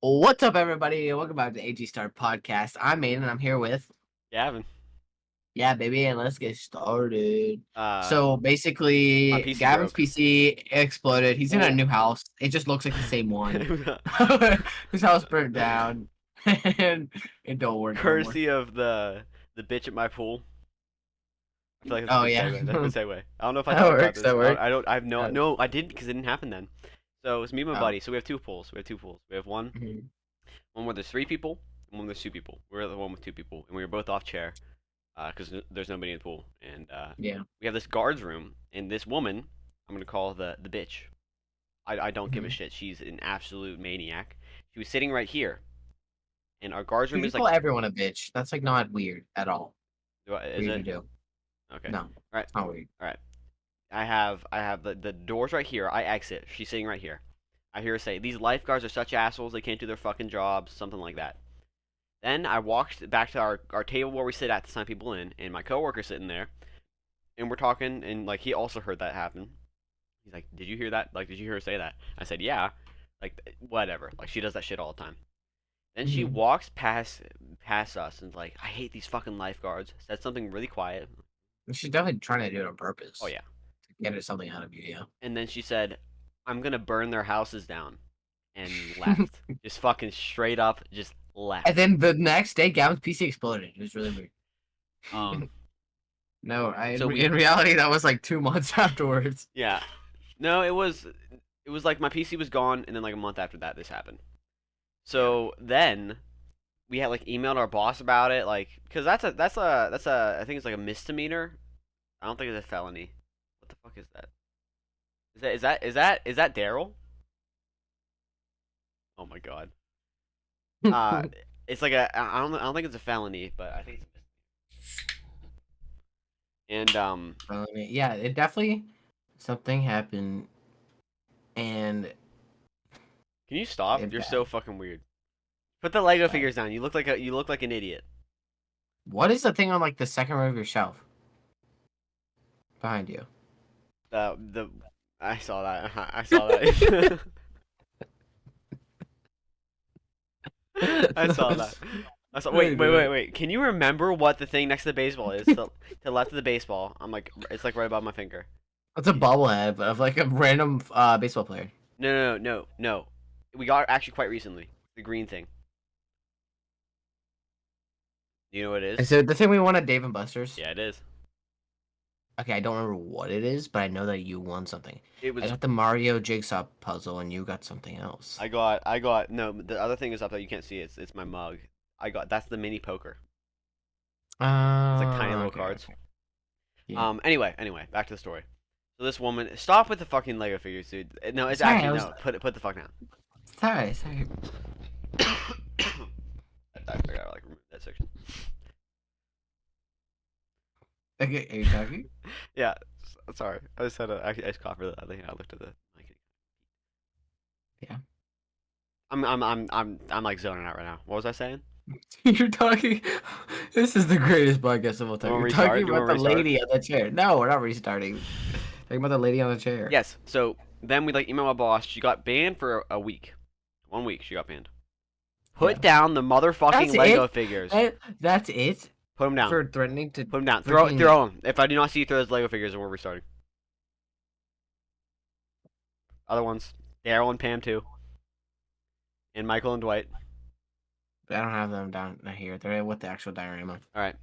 What's up, everybody? Welcome back to the AG Star Podcast. I'm Aiden, and I'm here with Gavin. yeah, baby, and let's get started. My So basically, PC Gavin's broke. PC exploded. He's in a Well, new house. It just looks like the same one. His house burnt down, and it don't work no more. courtesy of the bitch at my pool. I feel like that's a Oh good yeah, segue. That's a good segue. I don't know if I that talked about works. this. That works. I don't. I have no. Uh, No, I didn't because it didn't happen then. So it's me and my oh, buddy. So we have two pools. We have mhm. one where there's three people, and one where there's two people. We're the one with two people, and we were both off chair, because there's nobody in the pool, and Yeah. we have this guards room, and this woman, I'm gonna call the bitch. I don't give a Mhm. shit. She's an absolute maniac. She was sitting right here, and our guards You room can is call like, everyone a bitch. That's like not weird at all. is Weird it? to do. Okay. No, All right. it's not weird. All right. I have the doors right here. I exit. She's sitting right here. I hear her say, "These lifeguards are such assholes. They can't do their fucking jobs." Something like that. Then I walked back to our table where we sit at to sign people in, and my coworker's sitting there, and we're talking, and like he also heard that happen. He's like, "Did you hear that? Like, did you hear her say that?" I said, "Yeah." Like, whatever. Like, she does that shit all the time. Then she Mhm. walks past us and like, "I hate these fucking lifeguards." Said something really quiet. She's definitely trying to do it on Oh purpose yeah. to get something out of you. Yeah. And then she said, "I'm gonna burn their houses down," and left. Just fucking straight up, just And left. then the next day, Gavin's PC exploded. It was really weird. Um. No, So in we, reality, that was like 2 months afterwards. yeah. No, it was like my PC was gone, and then like a month after that, this happened. Yeah. So then we had like emailed our boss about it, like, because that's a I think it's like a misdemeanor. I don't think it's a felony. What the fuck is that? Is that Daryl? Oh my god. Uh, it's like I don't think it's a felony, but I think it's and Yeah, it definitely something happened, and can you stop? it You're bad. so fucking weird. Put the Lego Bad. figures down. You look like an idiot. What is the thing on like the second row of your shelf behind you? The I saw that. I saw that. I saw that. I saw. Hey, Wait. Can you remember what the thing next to the baseball is? To the left of the baseball. I'm like, it's like right above my finger. It's a bobblehead of like a random baseball player. No. We got it actually quite recently. The green thing. Do you know what it is? Is it the thing we won at Dave and Buster's? Yeah, it is. Okay, I don't remember what it is, but I know that you won something. It I was. got the Mario jigsaw puzzle, and you got something else. I got. No, the other thing is up there. You can't see it. It's my mug. That's the mini poker. It's like tiny little Okay, cards. okay. Yeah. Anyway, back to the story. So this woman, stop with the fucking Lego figures, dude. No, it's Sorry, actually I was. no. Put the fuck down. Sorry. I forgot like remove that section. Okay, are you talking? Yeah, sorry. I just had a iced coffee. I think I looked at the mic. Yeah. I'm like zoning out right now. What was I saying? You're talking. This is the greatest podcast of all Do you time. want to You're restart? talking Do you about want to the restart? lady on the chair. No, we're not restarting. Talking about the lady on the chair. Yes. So then we like email my boss. She got banned for a week. 1 week she got banned. Put Yeah. down the motherfucking That's Lego it. figures. That's it Put them down. for threatening to Put them down. freaking. Throw them. If I do not see you throw those Lego figures, then we're restarting. Other ones. Daryl and Pam too. And Michael and Dwight. I don't have them down here. They're with the actual diorama. All right.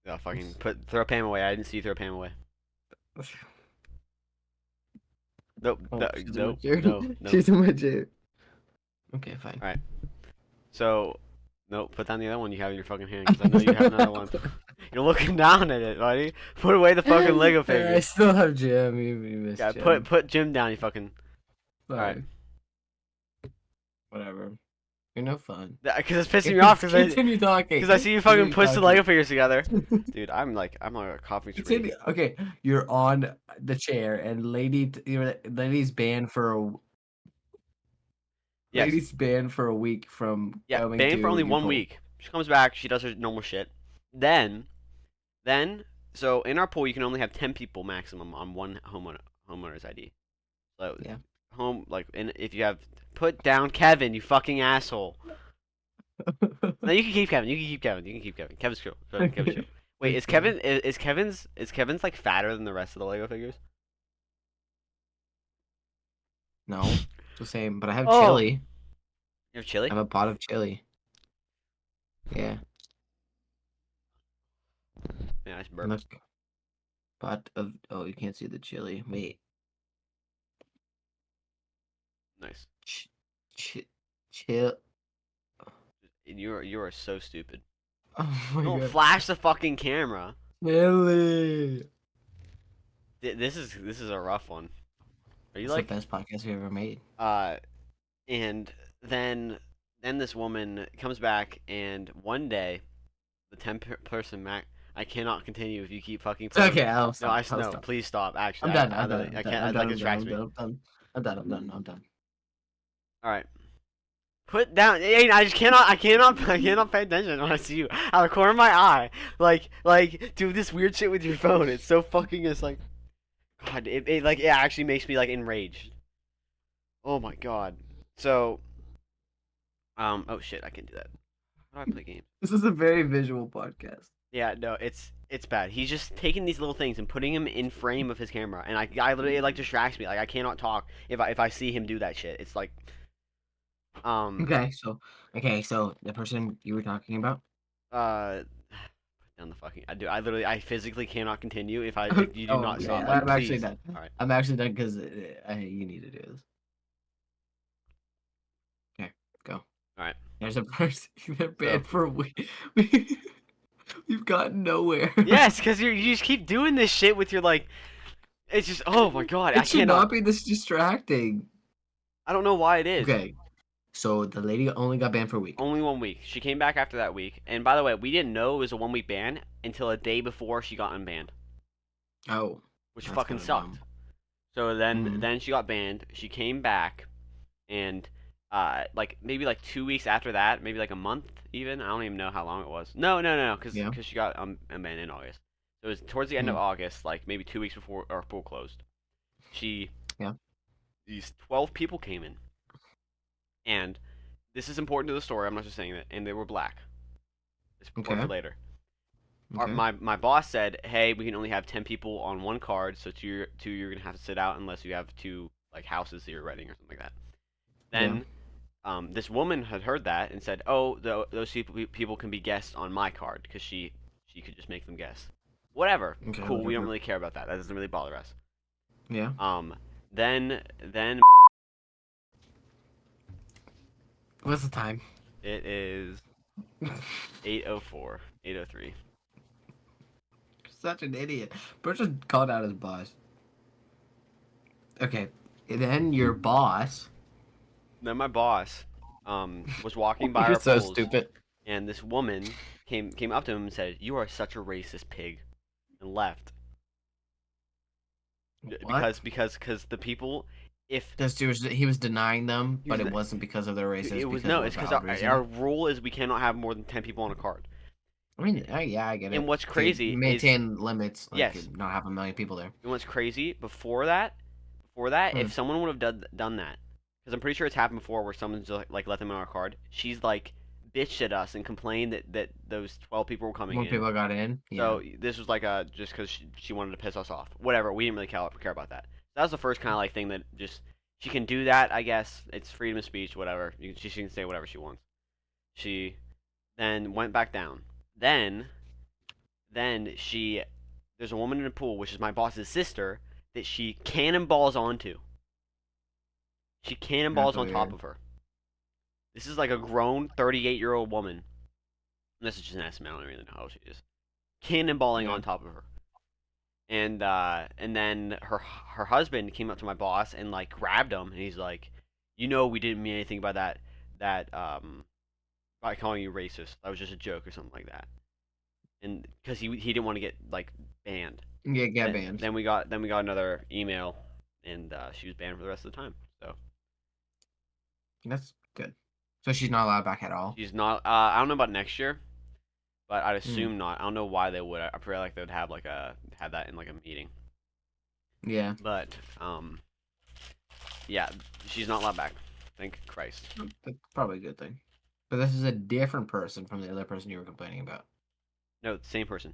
Yeah, throw Pam away. I didn't see you throw Pam away. Nope. Oh, she's in my Nope. chair. No. She's in my chair. Okay, fine. All right. So, nope. Put down the other one you have in your fucking hand because I know you have another one. You're looking down at it, buddy. Put away the fucking Lego I figures. still have Jim. You missed Yeah. Jim. Put Jim down. You fucking. All right. Fine. Whatever. You're no fun. Because it's pissing me off Continue talking. because I see you fucking Continue push the talking. Lego figures together. Dude, I'm like a coffee spree. Okay, you're on the chair, and lady's banned for a Yes. lady's banned for a week from Yeah. coming Banned to for only your 1 pool. week. She comes back. She does her normal shit. Then, so in our pool you can only have 10 people maximum on one homeowner's ID. So Yeah. home like and if you have put down Kevin, you fucking asshole. No, you can keep Kevin. You can keep Kevin. You can keep Kevin. Kevin's cool. Kevin's chill. Okay. Wait, is Okay. Kevin is Kevin's like fatter than the rest of the Lego figures? No, it's the same. But I have Oh, chili. you have I chili? have a pot of chili. Yeah. Yeah, nice burp. Look, pot of. Oh, you can't see the chili. Wait. Nice. Ch ch chill. You are so stupid. Oh my Don't god. flash the fucking camera. Chili. This is a rough one. Are you It's the like best podcast we ever made. uh and then this woman comes back and one day the 10-person Mac. I cannot continue if you keep fucking playing. Okay, I'll No, stop. I'll no, stop. please stop. Actually, I'm done. I I'm done. literally, I'm I done. can't. I'm It done. like I'm done. distracts I'm me. done. I'm done. I'm done. I'm done. All right, put down. Hey, I just cannot. I cannot. I cannot pay attention when I see you out of the corner of my eye. Do this weird shit with your phone. It's so fucking. It's like, God. It actually makes me like enraged. Oh my God. So, oh shit, I can do that. How do I play games? This is a very visual podcast. Yeah, no, it's bad. He's just taking these little things and putting him in frame of his camera, and I literally it like distracts me. Like I cannot talk if I see him do that shit. It's like um Okay, so the person you were talking about. uh down the fucking I literally I physically cannot continue if you do Oh, not okay. stop. Like I'm actually please. done. All right. I'm actually done because you need to do this. Okay, go. All right. There's a person they're So banned for a week. We've gotten nowhere. yes, because you just keep doing this shit with your like. It's just oh my God, I It should cannot. not be this distracting. I don't know why it is. Okay, so the lady only got banned for a week. Only 1 week. She came back after that week. And by the way, we didn't know it was a 1 week ban until a day before she got unbanned, Oh, which that's fucking kind of sucked. dumb. So then Hmm. then she got banned. She came back, and like maybe like 2 weeks after that, maybe like a month even. I don't even know how long it was. No, because Yeah. she got unbanned in August. So it was towards the end of Hmm. August, like maybe 2 weeks before our pool closed. She Yeah. These 12 people came in, and this is important to the story. I'm not just saying that, and they were black. It's more Okay. for later. Okay. My boss said, "Hey, we can only have 10 people on one card, so two you're gonna have to sit out unless you have two like houses that you're renting or something like that." Yeah. Then, this woman had heard that and said, "Oh, those people can be guests on my card because she could just make them guests. Whatever, Okay. cool. We don't Whatever. really care about that. That doesn't really bother us." Yeah. Then What's the time? it is 8:04, 8:03. Such an idiot. Bro just called out his boss. Okay. Then your boss. Then my boss was walking by You're our so pools, stupid. and this woman came up to him and said, "You are such a racist pig," and left. What? Because the people, if He was denying them, he but was, it wasn't because of their race. It was it was because no, of a it's because valid our reason. rule is we cannot have more than 10 people on a card. I mean, yeah, I get And it. what's To crazy is maintain limits, like yes, not have a million people there. and what's crazy before that, Hmm. if someone would have done that, because I'm pretty sure it's happened before where someone's like let them on our card, she's like bitched at us and complained that those 12 people were coming More in. people got in. Yeah. So this was like a just because she wanted to piss us off. Whatever. We didn't really care about that. That was the first kind of like thing that just she can do that. I guess it's freedom of speech. Whatever. She can say whatever she wants. She then went back down. Then she there's a woman in the pool, which is my boss's sister, that she cannonballs onto. She That's cannonballs on top weird. of her. This is like a grown 38-year-old woman. This is just an estimate. I don't really know how old she is. Cannonballing Yeah. on top of her. And then her husband came up to my boss and like grabbed him and he's like, we didn't mean anything by that by calling you racist. That was just a joke or something like that. And because he didn't want to get like banned. Yeah, get Then banned. then we got another email and she was banned for the rest of the time. So That's good. So she's not allowed back at all. she's not. I don't know about next year, but I'd Hmm. assume not. I don't know why they would. I feel like they would have had that in like a meeting. Yeah. But Yeah, she's not allowed back. Thank Christ. That's probably a good thing. But this is a different person from the other person you were complaining about. No, same person.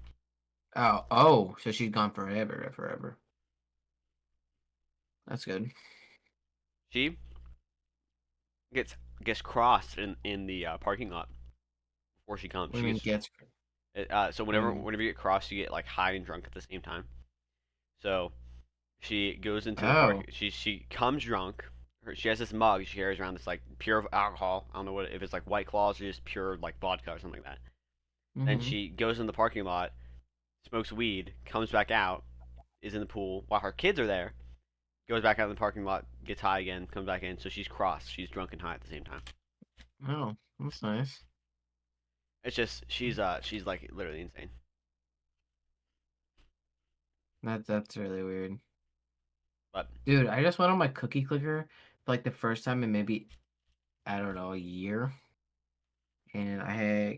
Oh, so she's gone forever. That's good. She gets gets crossed in the parking lot before she comes. What do you She mean gets gets? so What do you whenever mean? you get crossed, you get like high and drunk at the same time. So she goes into the park. Oh. She comes drunk. She has this mug she carries around that's like pure alcohol. I don't know what if it's like White Claws or just pure like vodka or something like that. Then Mm-hmm. she goes in the parking lot, smokes weed, comes back out, is in the pool while her kids are there. Goes back out in the parking lot, gets high again, comes back in. So she's crossed. She's drunk and high at the same time. Oh, that's nice. It's just she's like literally insane. That's really weird. But Dude, I just went on my cookie clicker for like the first time in maybe, I don't know, a year. And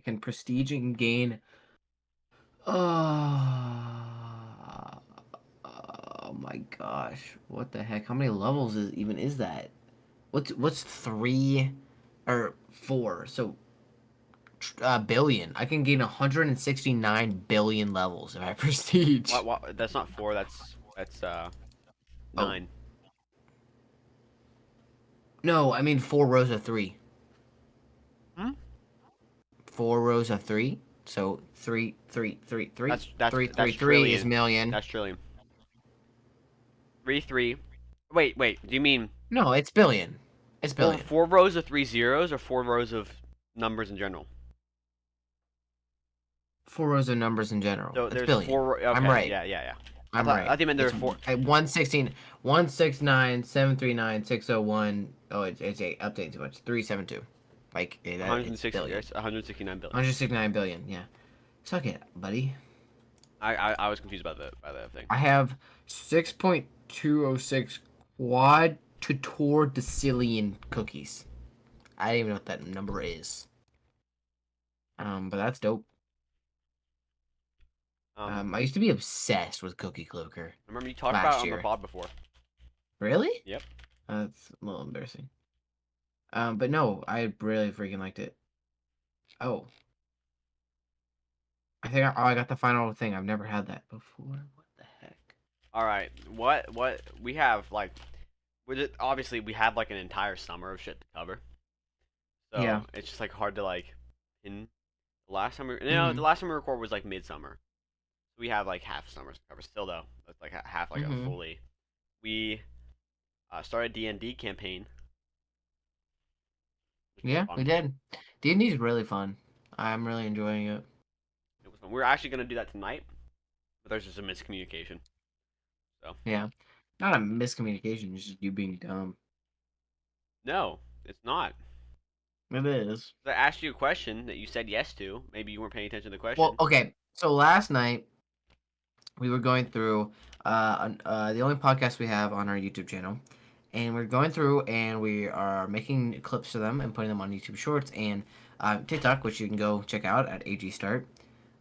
can prestige and gain. Oh, oh my gosh. What the heck? How many levels is that? What's three or four? So billion. I can gain 169 billion levels if I prestige. what? That's not four. That's Oh, 9. no, I mean four rows of three. Hmm? Four rows of three. So That's that's that's three is trillion. million. That's trillion. 3 3. Wait. Do you mean No, it's billion. It's billion. four rows of 3 zeros or 4 rows of numbers in general? Four rows of numbers in general. So It's there's billion. four. I'm Okay, right. yeah. I'm I right. thought you meant there It's were four. at 116, 169, 739, 601. Oh, it's a update too much. 372. Like it's 160. billion. Yes, 169 billion. 169 billion. Yeah. Suck it, buddy. I was confused by the thing. I have 6.206 quad to decillion cookies. I don't even know what that number is. But that's dope. Um, I used to be obsessed with Cookie Cloaker I remember you talked about last it on the year. pod before. Really? Yep. That's a little embarrassing. But no, I really freaking liked it. Oh, I got the final thing. I've never had that before. What the heck? All right. What we have like, obviously we have like an entire summer of shit to cover. Yeah. So it's just like hard to like pin. The last time the Mm-hmm. last time we recorded was like midsummer. We have like half summers to cover still though. That's like half like a Mm-hmm. fully. We started D&D campaign, which was Yeah, we fun. did. D&D is really fun. I'm really enjoying it. It was fun. We're actually gonna do that tonight, but there's just a miscommunication. So Yeah. Not a miscommunication, it's just you being dumb. no, it's not. It is. I asked you a question that you said yes to. Maybe you weren't paying attention to the Well, question. okay. So last night we were going through the only podcast we have on our YouTube channel, and we're going through and we are making clips of them and putting them on YouTube Shorts and TikTok, which you can go check out at AG Start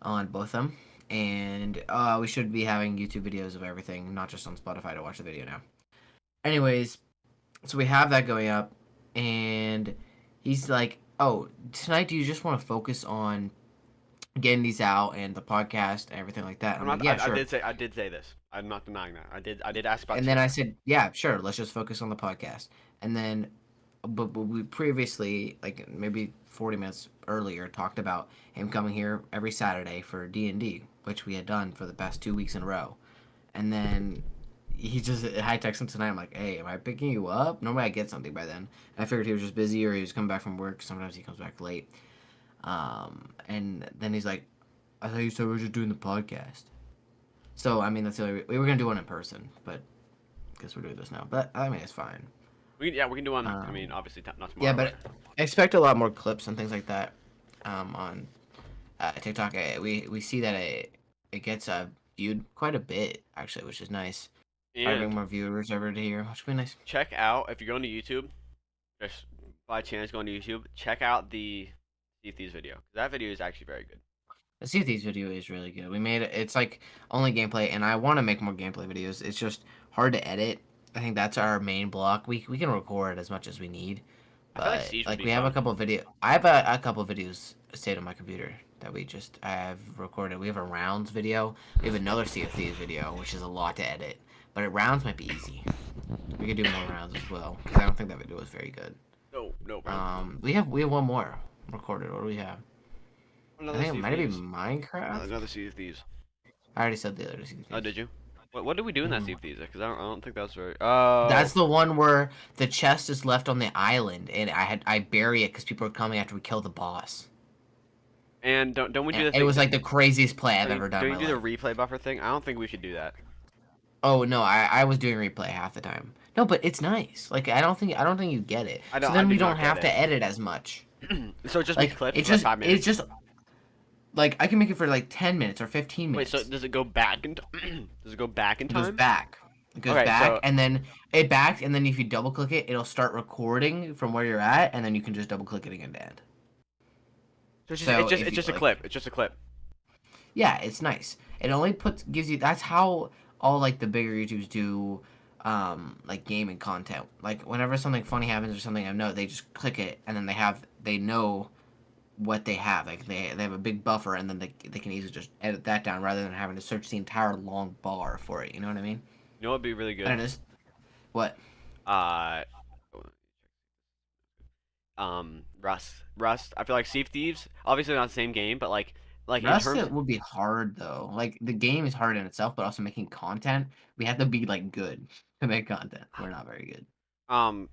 on both of them. And we should be having YouTube videos of everything, not just on Spotify to watch the video now. Anyways, so we have that going up, and he's like, "Oh, tonight do you just want to focus on getting these out and the podcast and everything like that?" I'm I'm not. like, "Yeah, sure." I did say this. I'm not denying that. I did ask about And then I tonight. said, "Yeah, sure. Let's just focus on the podcast." And then, but we previously, like maybe 40 minutes earlier, talked about him coming here every Saturday for D&D, which we had done for the past 2 weeks in a row. And then I text him tonight. I'm like, "Hey, am I picking you up?" Normally I get something by then. I figured he was just busy or he was coming back from work. Sometimes he comes back late. And then he's like, "I thought you said we were just doing the podcast." So I mean, that's the only we were gonna do one in person, but guess we're doing this now. But I mean, it's fine. We can do one. I Um, mean, obviously not yeah, tomorrow, but but expect a lot more clips and things like that on TikTok. We see that it gets viewed quite a bit actually, which is nice. Try to bring and more viewers over to here, which would be nice. check out if you're going to YouTube. Just by chance going to YouTube, check out the Sea Thieves video. That video is actually very good. The Sea of Thieves video is really good. We made it. It's like only gameplay, and I want to make more gameplay videos. It's just hard to edit, I think that's our main block. We can record as much as we need, I feel like but Siege would like be we have a fun. couple video. I have a couple videos saved on my computer that I have recorded. We have a rounds video. We have another Sea of Thieves video, which is a lot to edit. But rounds might be easy. We could do more rounds as well because I don't think that video was very good. No, no rounds are fun. We have one more recorded. What do we have? I Another think it Sea of might be Thieves. Minecraft. Another Sea of Thieves. I already said the other Sea of Oh, Thieves. did you? What did we do in that Sea Mhm. of Thieves? Because I don't think that was very. Oh, That's the one where the chest is left on the island, and I bury it because people are coming after we kill the boss. and don't we do And the it thing? was like the craziest play I've ever done Don't in you my do the life. replay buffer thing? I don't think we should do that. Oh no, I was doing replay half the time. No, but it's nice. Like I don't think you get it. So I then do we don't not get have it. to edit as much. So it just be Like clips for like 5 minutes. it's just like I can make it for like 10 minutes or 15 Wait, so minutes. does it go back in? Does it go back in It goes time? back. It goes Okay, back, so and then it backs, and then if you double click it, it'll start recording from where you're at, and then you can just double click it again to end. So if it's you just a like, clip. It's just a clip. yeah, it's nice. It only gives you. That's how all like the bigger YouTubes do, like gaming content. Like whenever something funny happens or something I know, they just click it, and then they know what they have. Like they have a big buffer, and then they can easily just edit that down rather than having to search the entire long bar for it. You know what I mean? You know what'd be really I good? don't know. What? Uh, Rust. I feel like Sea of Thieves. Obviously not the same game, but like in Rust terms. it would be hard though. Like the game is hard in itself, but also making content, we have to be like good to make content. We're not very good. Um,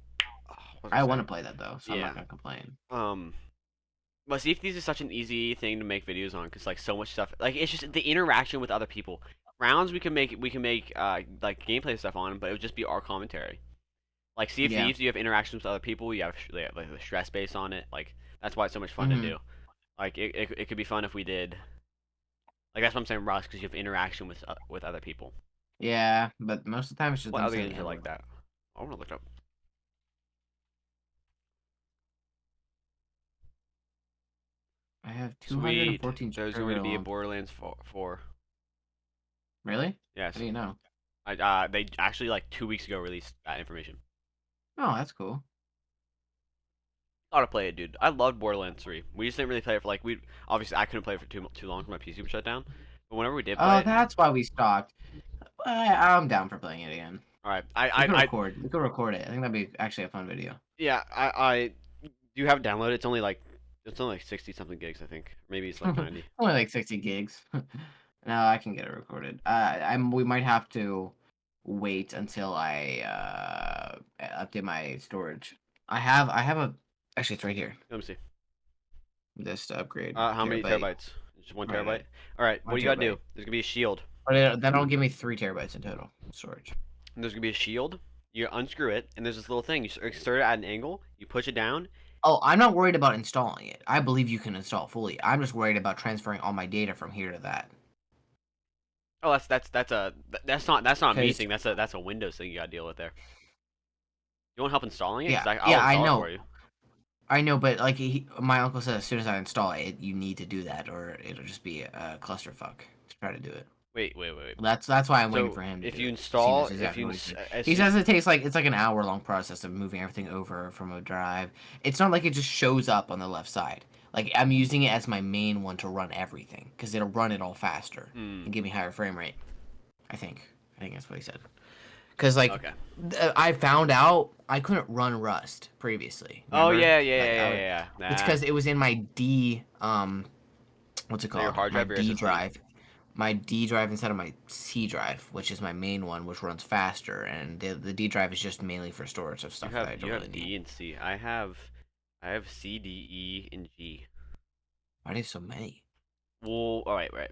what was I I want to saying? play that though, so I'm not Yeah. gonna complain. Um, but Sea of Thieves is such an easy thing to make videos on because like so much stuff. Like it's just the interaction with other people. Rounds we can make like gameplay stuff on, but it would just be our commentary. Like Sea of Yeah. Thieves, you have interactions with other people. You have like the stress base on it. Like that's why it's so much fun to Hmm. do. Like it could be fun if we did. Like that's what I'm saying, Rust, because you have interaction with other people. Yeah, but most of the time it's just What them other saying games the are N like word. that? I want to look up. I have Sweet. 214 There's going to cherry be a lump. Borderlands 4. Really? Yes. How do you know? They actually like 2 weeks ago released that information. Oh, that's cool. Gotta play it, dude. I loved Borderlands 3. We just didn't really play it for like we obviously I couldn't play it for too long because my PC was shut down. But whenever we did play Oh, it, that's why we stopped. I'm down for playing it again. all right. We could record it. I think that'd be actually a fun video. Yeah, I do have it downloaded. It's only like 60 something gigs, I think. Maybe it's like 90. Only like 60 gigs. No, I can get it recorded. We might have to wait until I update my storage. I have a actually it's right here. Let me see. This to upgrade How many terabyte. terabytes? Just one Right, terabyte. All right. What one do you gotta do? terabyte. There's gonna be a shield. But that'll give me 3 terabytes in total storage. And there's gonna be a shield. You unscrew it, and there's this little thing. You insert it at an angle. You push it down. Oh, I'm not worried about installing it. I believe you can install it fully. I'm just worried about transferring all my data from here to that. Oh, that's not a me Cause thing. That's a Windows thing you gotta deal with there. You want help installing it? yeah, Cause I'll yeah, I install it know. for you. I know, but like my uncle said, as soon as I install it, you need to do that, or it'll just be a clusterfuck to try to do it. Wait. That's why I'm waiting So for him to if do you it. He knows install, if exactly you what he's doing. as He soon, says it's like an hour long process of moving everything over from a drive. It's not like it just shows up on the left side. Like I'm using it as my main one to run everything because it'll run it all faster hmm, and give me higher frame rate. I think. I think that's what he said. Because like okay. I found out I couldn't run Rust previously. Oh Remember? yeah, yeah, Like yeah, I yeah, would. yeah. It's Nah. because it was in my D what's it So your called? hard My drive or your D SSD? drive. My D drive instead of my C drive, which is my main one, which runs faster, and the D drive is just mainly for storage of stuff that I You don't really have need. D and C. I have C, D, E, and G. Why do you have so many? Well, all right, right.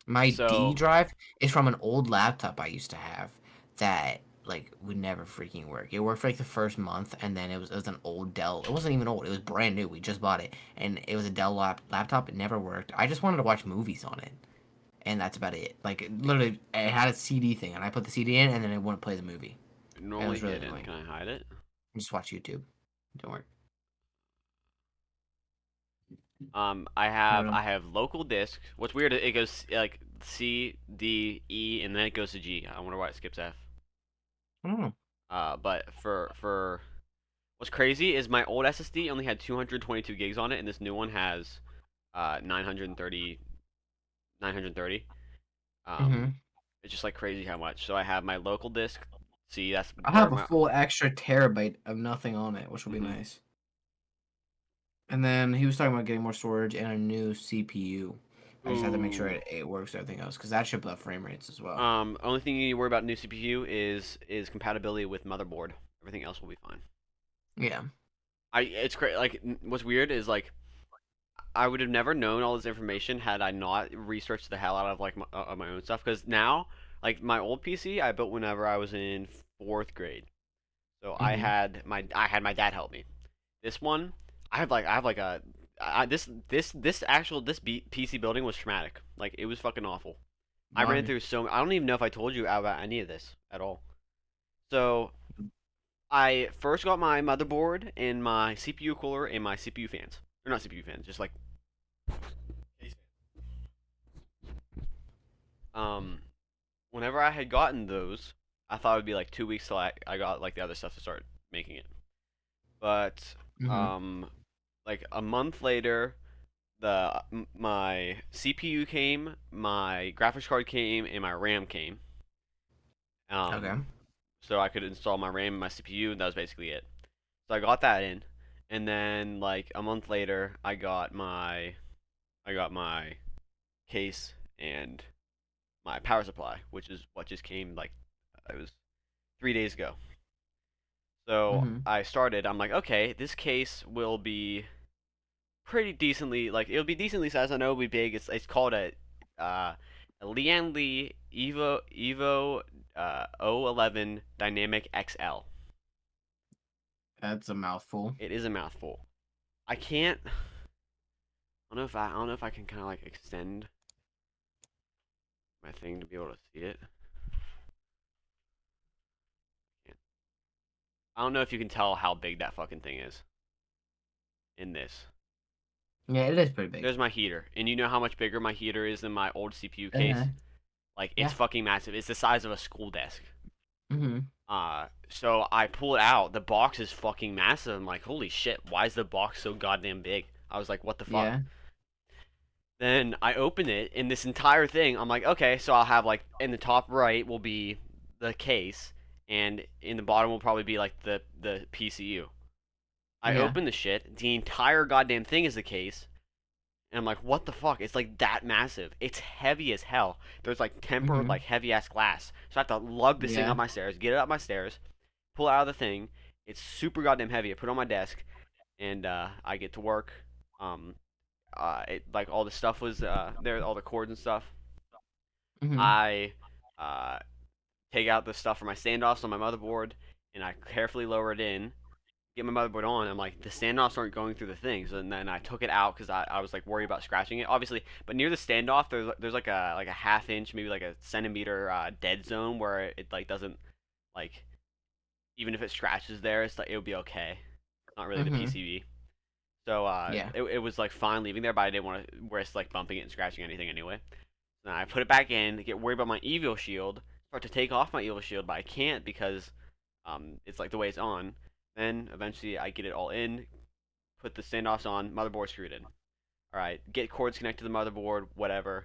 My D So drive is from an old laptop I used to have that like would never freaking work. It worked for like the first month, and then it was an old Dell. It wasn't even old. It was brand new. We just bought it, and it was a Dell laptop. It never worked. I just wanted to watch movies on it, and that's about it. Like literally, it had a CD thing, and I put the CD in, and then it wouldn't play the movie, and it normally was really hidden. annoying. Can I hide it? Just watch YouTube. Don't work. I don't know. I have local disk. What's weird? It goes like C, D, E, and then it goes to G. I wonder why it skips F. Oh. But for what's crazy is my old SSD only had 222 gigs on it, and this new one has 930. 930. Um, Mm-hmm. it's just like crazy how much. So I have my local disk. See, that's I where have a my. full extra terabyte of nothing on it, which will be Mhm. nice. And then he was talking about getting more storage and a new CPU. I just have to make sure Ooh. it works with everything else because that should up frame rates as well. Only thing you need to worry about new CPU is compatibility with motherboard. Everything else will be fine. Yeah. It's great. Like what's weird is like I would have never known all this information had I not researched the hell out of like my own stuff. Because now, like my old PC, I built whenever I was in fourth grade. So Mm-hmm. I had my dad help me. This one, I have like a this actual PC building was traumatic. Like it was fucking awful. I ran Mine. through so I don't even know if I told you about any of this at all. So I first got my motherboard and my CPU cooler and my CPU fans. Or not CPU fans, just like um whenever I had gotten those, I thought it would be like 2 weeks till I got like the other stuff to start making it. But Mm-hmm. um like a month later, my CPU came, my graphics card came, and my RAM came. Okay. Um, so I could install my RAM and my CPU, and that was basically it. So I got that in, and then like a month later, I got my case and my power supply, which is what just came like it was 3 days ago. So Mm-hmm. I started. I'm like, okay, this case will be pretty decently like it'll be decently sized. I know it'll be big. It's called uh, a Lian Li Evo 011 Dynamic XL. That's a mouthful. It is a mouthful. I don't know if I can kind of like extend my thing to be able to see it. I don't know if you can tell how big that fucking thing is in this. Yeah, it is pretty big. There's my heater, and you know how much bigger my heater is than my old CPU Uh-huh. case. Like it's Yeah. fucking massive. It's the size of a school desk. Mm-hmm. So I pull it out. The box is fucking massive. I'm like, holy shit, why is the box so goddamn big? I was like, what the fuck? Yeah. Then I open it, and this entire thing, I'm like, okay, so I'll have like in the top right will be the case, and in the bottom will probably be like the PCU. I Yeah. open the shit. The entire goddamn thing is the case, and I'm like, what the fuck? It's like that massive. It's heavy as hell. There's like tempered Mm-hmm. like heavy ass glass, so I have to lug this thing Yeah. up my stairs, get it up my stairs, pull it out of the thing. It's super goddamn heavy. I put it on my desk, and I get to work. Um, like all the stuff was there, all the cords and stuff. Mm-hmm. I uh, take out the stuff for my standoffs on my motherboard, and I carefully lower it in. Get my motherboard on. I'm like, the standoffs aren't going through the things, and then I took it out because I was like worried about scratching it, obviously. But near the standoff, there's like a half inch, maybe like a centimeter dead zone where it like doesn't like even if it scratches there, it's like it would be okay. It's not really the Mm-hmm. PCB. So Yeah. it was like fine leaving there, but I didn't want to risk like bumping it and scratching anything anyway. So I put it back in, get worried about my Evo shield, start to take off my Evo shield, but I can't because it's like the way it's on. Then eventually I get it all in, put the standoffs on, motherboard screwed in. All right, get cords connected to the motherboard, whatever.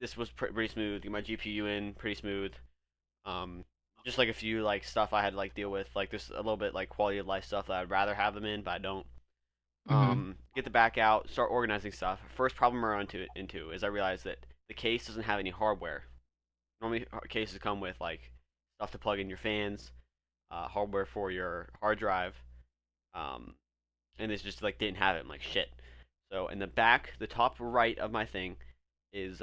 This was pretty smooth. Get my GPU in, pretty smooth. Um, just like a few like stuff I had to like deal with, like there's a little bit like quality of life stuff that I'd rather have them in, but I don't. Mm-hmm. Get the back out, start organizing stuff. First problem I run into is I realized that the case doesn't have any hardware. Normally cases come with like stuff to plug in your fans, hardware for your hard drive, um, and this just like didn't have it. I'm like shit. So in the back, the top right of my thing is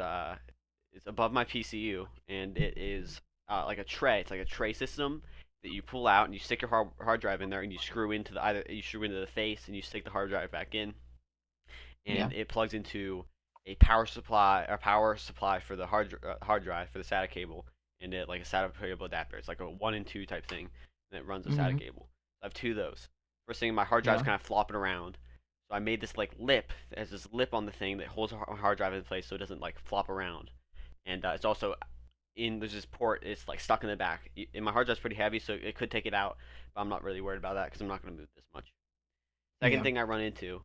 it's above my PCU, and it is like a tray. It's like a tray system that you pull out and you stick your hard drive in there, and you screw into the either you screw into the face and you stick the hard drive back in, Yeah. and it plugs into a power supply for the hard drive for the SATA cable, and it like a SATA cable adapter. It's like a 1 and 2 type thing, and it runs a SATA Mm-hmm. cable. I have two of those. First thing, my hard drive's Yeah. kind of flopping around, so I made this like lip. There's this lip on the thing that holds a hard drive in place so it doesn't like flop around, and it's also there's this port. It's like stuck in the back. And my hard drive's pretty heavy, so it could take it out. But I'm not really worried about that because I'm not gonna move this much. Second Yeah. thing I run into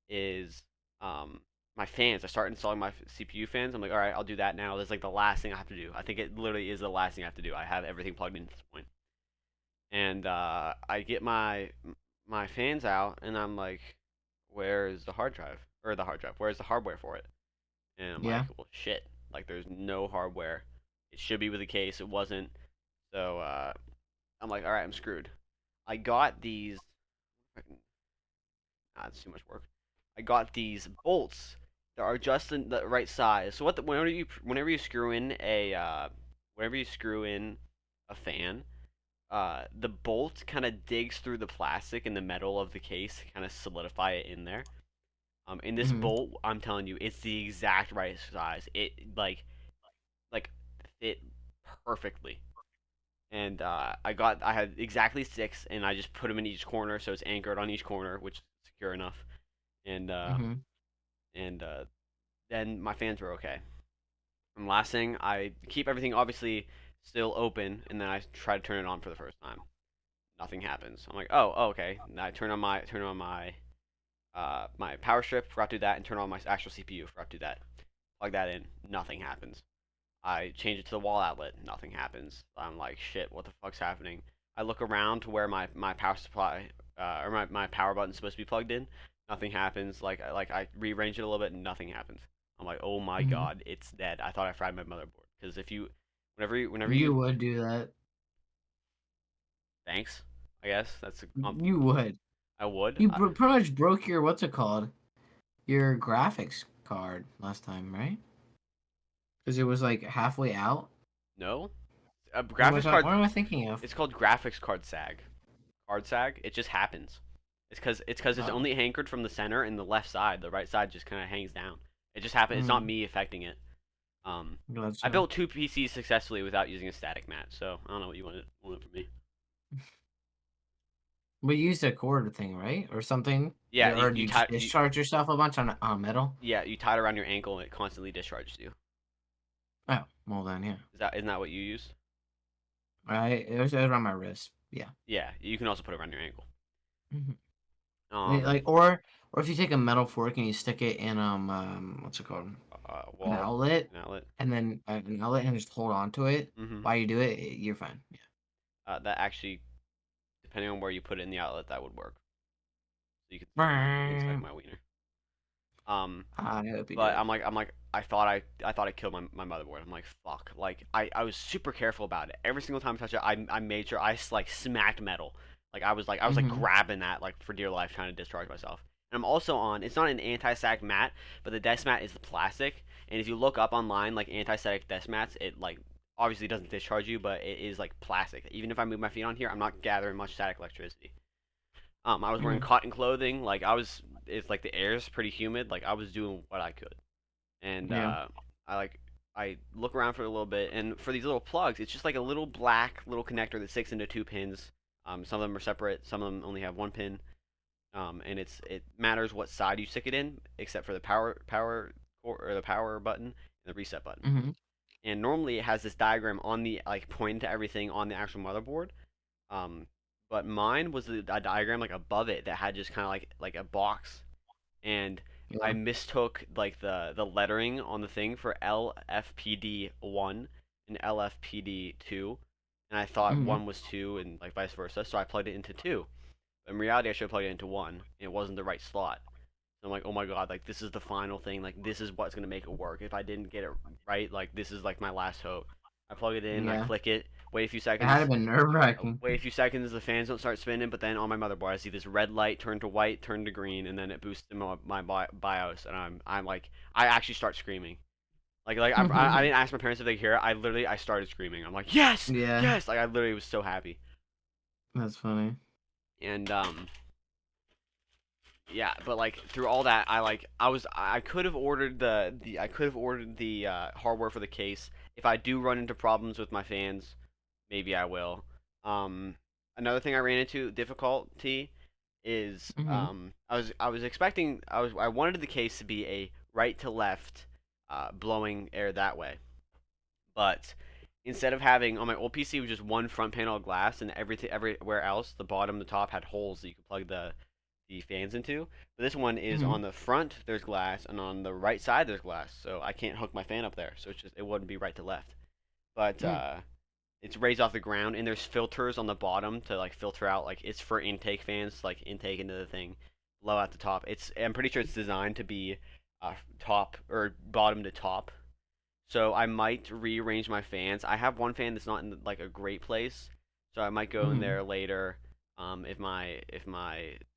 is my fans. I start installing my CPU fans. I'm like, all right, I'll do that now. That's like the last thing I have to do. I think it literally is the last thing I have to do. I have everything plugged in at this point, and I get my fans out, and I'm like, where is the hard drive or the hard drive? Where's the hardware for it? And I'm like, Yeah. well, shit. Like, there's no hardware. It should be with the case. It wasn't. So I'm like, all right, I'm screwed. I got these. Nah, it's too much work. I got these bolts that are just in the right size. So whenever you screw in a fan, the bolt kind of digs through the plastic and the metal of the case, kind of solidify it in there. And this Mhm. bolt, I'm telling you, it's the exact right size. It like fit perfectly. And I had exactly six, and I just put them in each corner, so it's anchored on each corner, which is secure enough. And Mhm. then my fans were okay. And last thing, I keep everything obviously still open, and then I try to turn it on for the first time. Nothing happens. I'm like, oh, okay. And I turn on my power strip, forgot to do that, and turn on my actual CPU, forgot to do that. Plug that in, nothing happens. I change it to the wall outlet, nothing happens. I'm like, shit, what the fuck's happening? I look around to where my power supply or my power button's supposed to be plugged in, nothing happens. Like I rearrange it a little bit, and nothing happens. I'm like, oh my Mhm. god, it's dead. I thought I fried my motherboard because if you, whenever You you, would do that. thanks, I guess that's a You would. I would. You pretty much broke your what's it called? Your graphics card last time, right? Because it was like halfway out. No, a What am I graphics talking? card. What am I thinking of? It's called graphics card sag. Card sag. It just happens. It's because it's Oh, only anchored from the center and the left side. The right side just kind of hangs down. It just happens. It's not mm, me affecting it. I gotcha. built two PCs successfully without using a static mat. So I don't know what you wanted from me. We used a cord thing, right, or something? Yeah, Or you just you discharge yourself a bunch on metal? yeah you tie it around your ankle and it constantly discharges you. Oh, well then, yeah. Isn't that what you use? It was around my wrist. Yeah. Yeah, you can also put it around your ankle. Hmm. Um, Like or if you take a metal fork and you stick it in what's it called? An wall, outlet, an outlet. and then an outlet, and just hold on to it Mm-hmm. while you do it, you're fine. That actually, depending on where you put it in the outlet, that would work. So you could stick it inside Yeah. my wiener. Um, I hope you but did. I thought I killed my motherboard. I'm like, fuck. Like I was super careful about it. Every single time I touched it, I made sure I like smacked metal. Like I was like Mm-hmm. grabbing that like for dear life, trying to discharge myself. And I'm also on. It's not an anti-sag mat, but the desk mat is the plastic. And if you look up online, like anti-static desk mats, it like obviously doesn't discharge you, but it is like plastic. Even if I move my feet on here, I'm not gathering much static electricity. I was wearing Mm-hmm. cotton clothing. Like I was, it's like the air is pretty humid. Like I was doing what I could, and Yeah. I look around for a little bit, and for these little plugs, it's just like a little black little connector that sticks into two pins. Some of them are separate. Some of them only have one pin. And it matters what side you stick it in, except for the or the power button and the reset button. Mm-hmm. And normally it has this diagram on the like pointing to everything on the actual motherboard. Um, but mine was a diagram like above it that had just kind of like a box, and I Yeah. mistook like the lettering on the thing for LFPD1 and LFPD2, and I thought Mm-hmm. one was two and like vice versa. So I plugged it into two. In reality, I should have plugged it into one. And it wasn't the right slot. So I'm like, oh my god, like this is the final thing. Like this is what's gonna make it work. If I didn't get it right, like this is like my last hope. I plug it in, I Yeah. click it, wait a few It had seconds, been nerve-wracking. wait a few seconds, the fans don't start spinning, but then on my motherboard, I see this red light turn to white, turn to green, and then it boosts in my BIOS, and I'm like, I actually start screaming. I didn't ask my parents if they could hear it. I started screaming. I'm like, yes, Yeah. yes! Like I literally was so happy. That's funny. And yeah, but like through all that, I could have ordered the hardware for the case. If I do run into problems with my fans, maybe I will. Um, Another thing I ran into difficulty is Mm-hmm. I was expecting I wanted the case to be a right to left blowing air that way, but instead of having on my old PC was just one front panel of glass and everything everywhere else the bottom the top had holes that you could plug the fans into. But this one is Hmm. on the front there's glass and on the right side there's glass, so I can't hook my fan up there. So it's just it wouldn't be right to left. But Mm. it's raised off the ground and there's filters on the bottom to like filter out like it's for intake fans like intake into the thing, low at the top. It's I'm pretty sure it's designed to be top or bottom to top, so I might rearrange my fans. I have one fan that's not in like a great place, so I might go in Hmm. there later. If my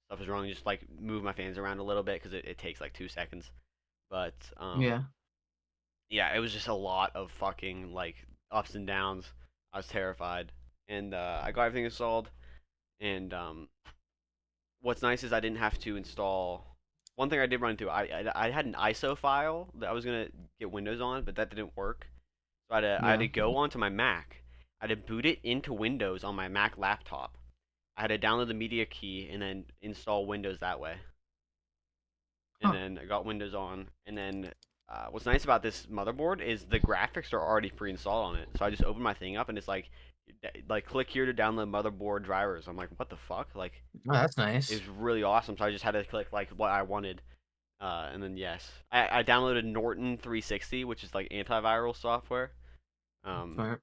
stuff is wrong, just like move my fans around a little bit because it takes like 2 seconds. But Yeah. yeah, it was just a lot of fucking like ups and downs. I was terrified, and I got everything installed. And what's nice is I didn't have to install. One thing I did run into, I had an ISO file that I was gonna get Windows on, but that didn't work. So I had to Yeah. go onto my Mac. I had to boot it into Windows on my Mac laptop. I had to download the media key and then install Windows that way. And Huh. then I got Windows on. And then what's nice about this motherboard is the graphics are already pre-installed on it. So I just open my thing up and it's like click here to download motherboard drivers. I'm like, what the fuck? Like Oh, that's it nice. was really awesome. So I just had to click like what I wanted. And then yes, I downloaded Norton 360, which is like antiviral software. Um, Smart.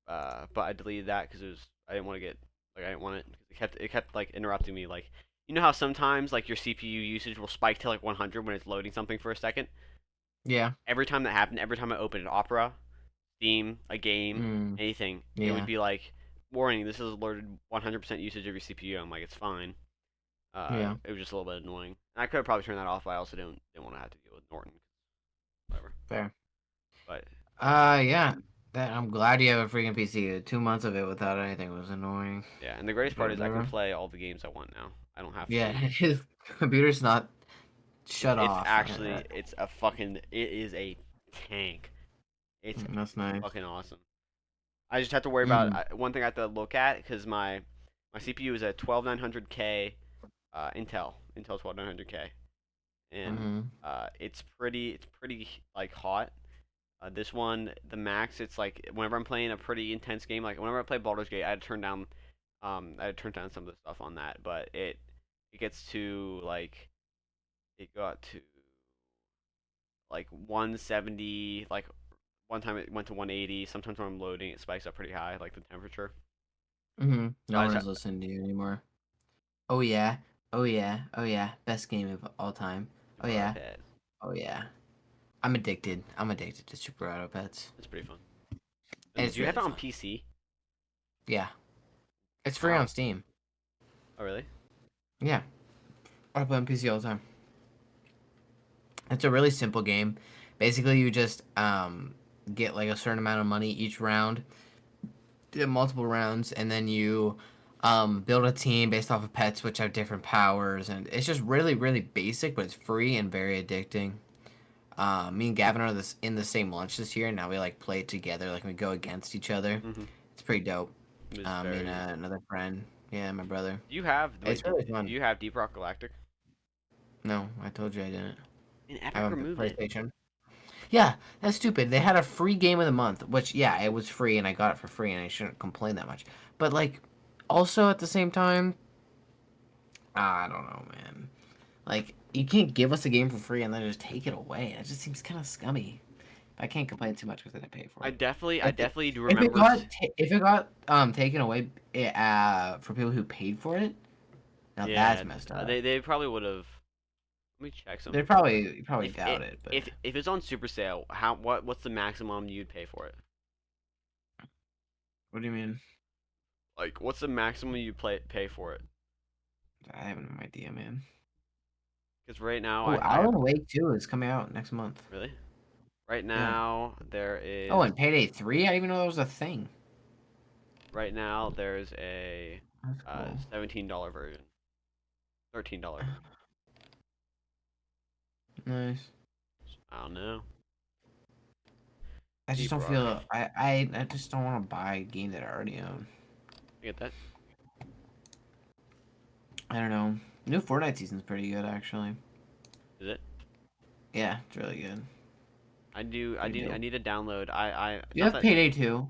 but I deleted that because it was I didn't want to get like I didn't want it because it kept like interrupting me. Like you know how sometimes like your CPU usage will spike to like 100 when it's loading something for a second. Yeah. Every time that happened, every time I opened an Opera, Steam, a game, Mm. anything, it would Yeah. be like warning. This is alerted 100% usage of your CPU. I'm like it's fine. Yeah. It was just a little bit annoying. And I could have probably turned that off, but I also didn't want to have to deal with Norton. Whatever. Fair. But Yeah. That I'm glad you have a freaking PC. 2 months of it without anything was annoying. yeah, and the greatest part But is I can whatever. play all the games I want now. I don't have Yeah, to. his computer's not It's shut it's off. actually it's a fucking it is a tank. It's That's nice. fucking awesome. I just have to worry about Mm. one thing I have to look at because my CPU is a 12900K Intel 12900K, and Mm-hmm. it's pretty like hot. This one, the max, it's like whenever I'm playing a pretty intense game, like whenever I play Baldur's Gate, I had to turn down some of the stuff on that, but it gets to like it got to like 170, like one time it went to 180. Sometimes when I'm loading, it spikes up pretty high, like the temperature. Mm-hmm. So No I one just is listening to you anymore. Oh yeah. Oh yeah. Oh yeah. Best game of all time. Oh Super Auto yeah. Pet. Oh yeah. I'm addicted. I'm addicted to Super Auto Pets. It's pretty fun. And It's do you have really it on fun. PC? Yeah. It's free How? on Steam. Oh really? Yeah. I play on PC all the time. It's a really simple game. Basically, you just get like a certain amount of money each round, do multiple rounds, and then you build a team based off of pets which have different powers, and it's just really really basic, but it's free and very addicting. Me and Gavin are in the same lunch this year, and now we like play it together, like we go against each other. Mm-hmm. It's pretty dope. It is Me and very. another friend, yeah, my brother. Do you have It's wait? really Do fun. you have Deep Rock Galactic? No, I told you I didn't. And I Epic have a removed it. PlayStation. Yeah, that's stupid. They had a free game of the month, which yeah, it was free and I got it for free and I shouldn't complain that much. But like also at the same time, I don't know, man. Like you can't give us a game for free and then just take it away. It just seems kind of scummy. I can't complain too much because I didn't pay for I it. definitely, I If it, definitely do if it remember. got if it got taken away for people who paid for it, now that's Yeah, messed up. they probably would have. Let me check They something. probably If doubt it it, but if it's on super sale, what's the maximum you'd pay for it? what do you mean? Like, what's the maximum you pay for it? I have no idea, man. Because right now, Oh, I Alan Wake 2 is coming out next month. really right Yeah. now there Oh, is and Payday 3? I didn't even know that was a thing. right now there's a That's cool. $17 version, $13. Nice. I don't know. I just Deep don't Rock. feel I just don't want to buy a game that I already own. You get that? I don't know. New Fortnite season's pretty good actually. Is it? Yeah, it's really good. I do. I Pretty do. I dope. need to download. I. It's You not have that. Payday 2.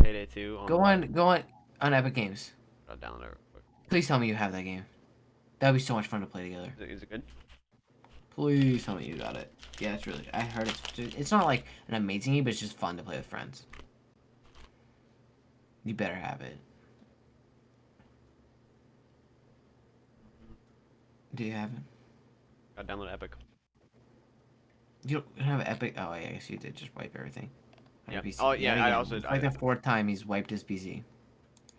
Payday 2 on Go what? on Epic Games. I'll download it real quick. Please tell me you have that game. That'd be so much fun to play together. Is it good? Please tell me you got it. Yeah, it's really. I heard it's not like an amazing game, but it's just fun to play with friends. You better have it. Do you have it? Got download Epic. You don't have Epic. Oh, yeah, I guess you did just wipe everything on your Yeah. PC. Oh Yet yeah. I again, also it's like the fourth time he's wiped his PC.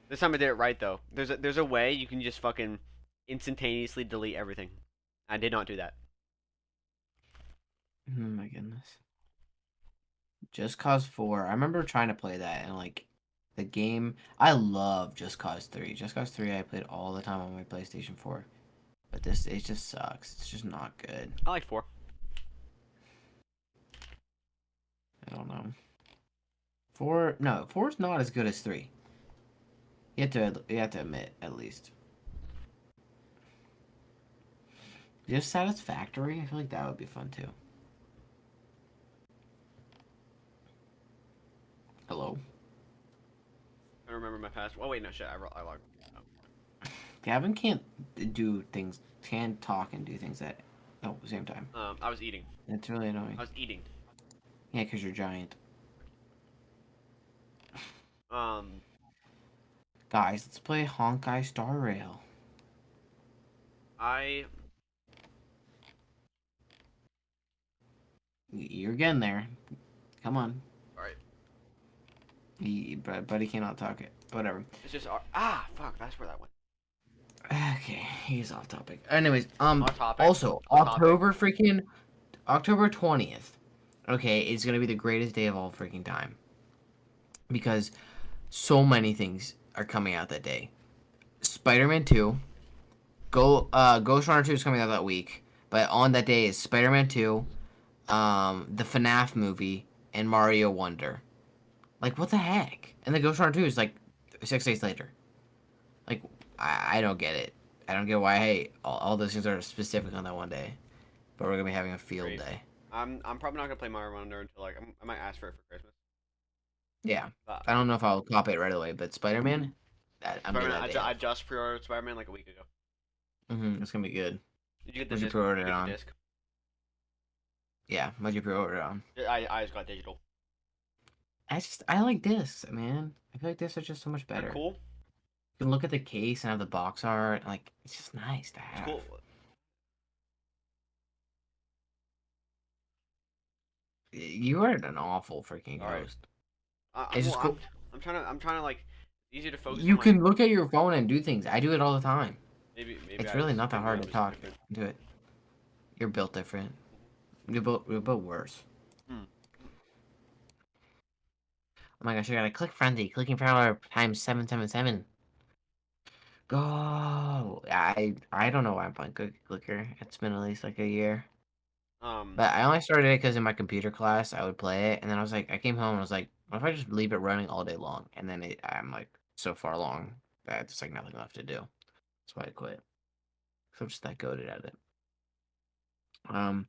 this time I did it right though. There's a way you can just fucking instantaneously delete everything. I did not do that. Oh my goodness. Just Cause 4. I remember trying to play that and like the game. I love Just Cause 3. Just Cause 3 I played all the time on my PlayStation 4. But this it just sucks. It's just not good. I like 4. I don't know. 4 no, 4's not as good as 3. You have to admit at least. Just Satisfactory? I feel like that would be fun too. Hello? I remember my password. Oh wait, no shit. I logged. Gavin can't do things, can talk and do things at the same time. I was eating. It's really annoying. I was eating. Yeah, because you're giant. Um, Guys, let's play Honkai Star Rail. I You're getting there. Come on. all right. Buddy cannot talk it. Whatever. It's just fuck. That's where that went. Okay, he's off topic. Anyways, Off topic. also, Off topic. October 20th, okay, is gonna be the greatest day of all freaking time. Because so many things are coming out that day. Spider-Man 2, Ghost Runner 2 is coming out that week, but on that day is Spider-Man 2, the FNAF movie, and Mario Wonder. Like, what the heck? And the Ghost Runner 2 is like 6 days later. Like, I don't get it. I don't get why, hey, all those things are specific on that one day. But we're going to be having a field Great. day. I'm probably not gonna play Mario Wonder until like I might ask for it for Christmas. Yeah. But I don't know if I'll cop it right away, but Spider-Man, I'm getting Spider-Man, that day I off. just pre-ordered Spider-Man like a week ago. It's going to be good. Did you get the What'd you disc? pre-order Did it you get on? the disc? Yeah, what'd you pre-order it on? I just got digital. I like discs, man. I feel like discs are just so much They're better. cool. You can look at the case and have the box art. Like, it's just nice to It's have. cool. You are an awful freaking All right. host. I'm It's well, just cool. I'm trying to like easier to focus on You my can look at your phone and do things. I do it all the time. maybe It's I really was not that hard to talk different. and do it. You're built different. You're built worse. Hmm. Oh my gosh, I gotta click frenzy. Clicking power times 777. Go. I don't know why I'm playing Clicker. It's been at least like a year. Um, But I only started it because in my computer class I would play it, and then I was like, I came home and I was like, what if I just leave it running all day long? And then I'm like so far along that there's like nothing left to do. That's why I quit. So I'm just that goated at it. Um,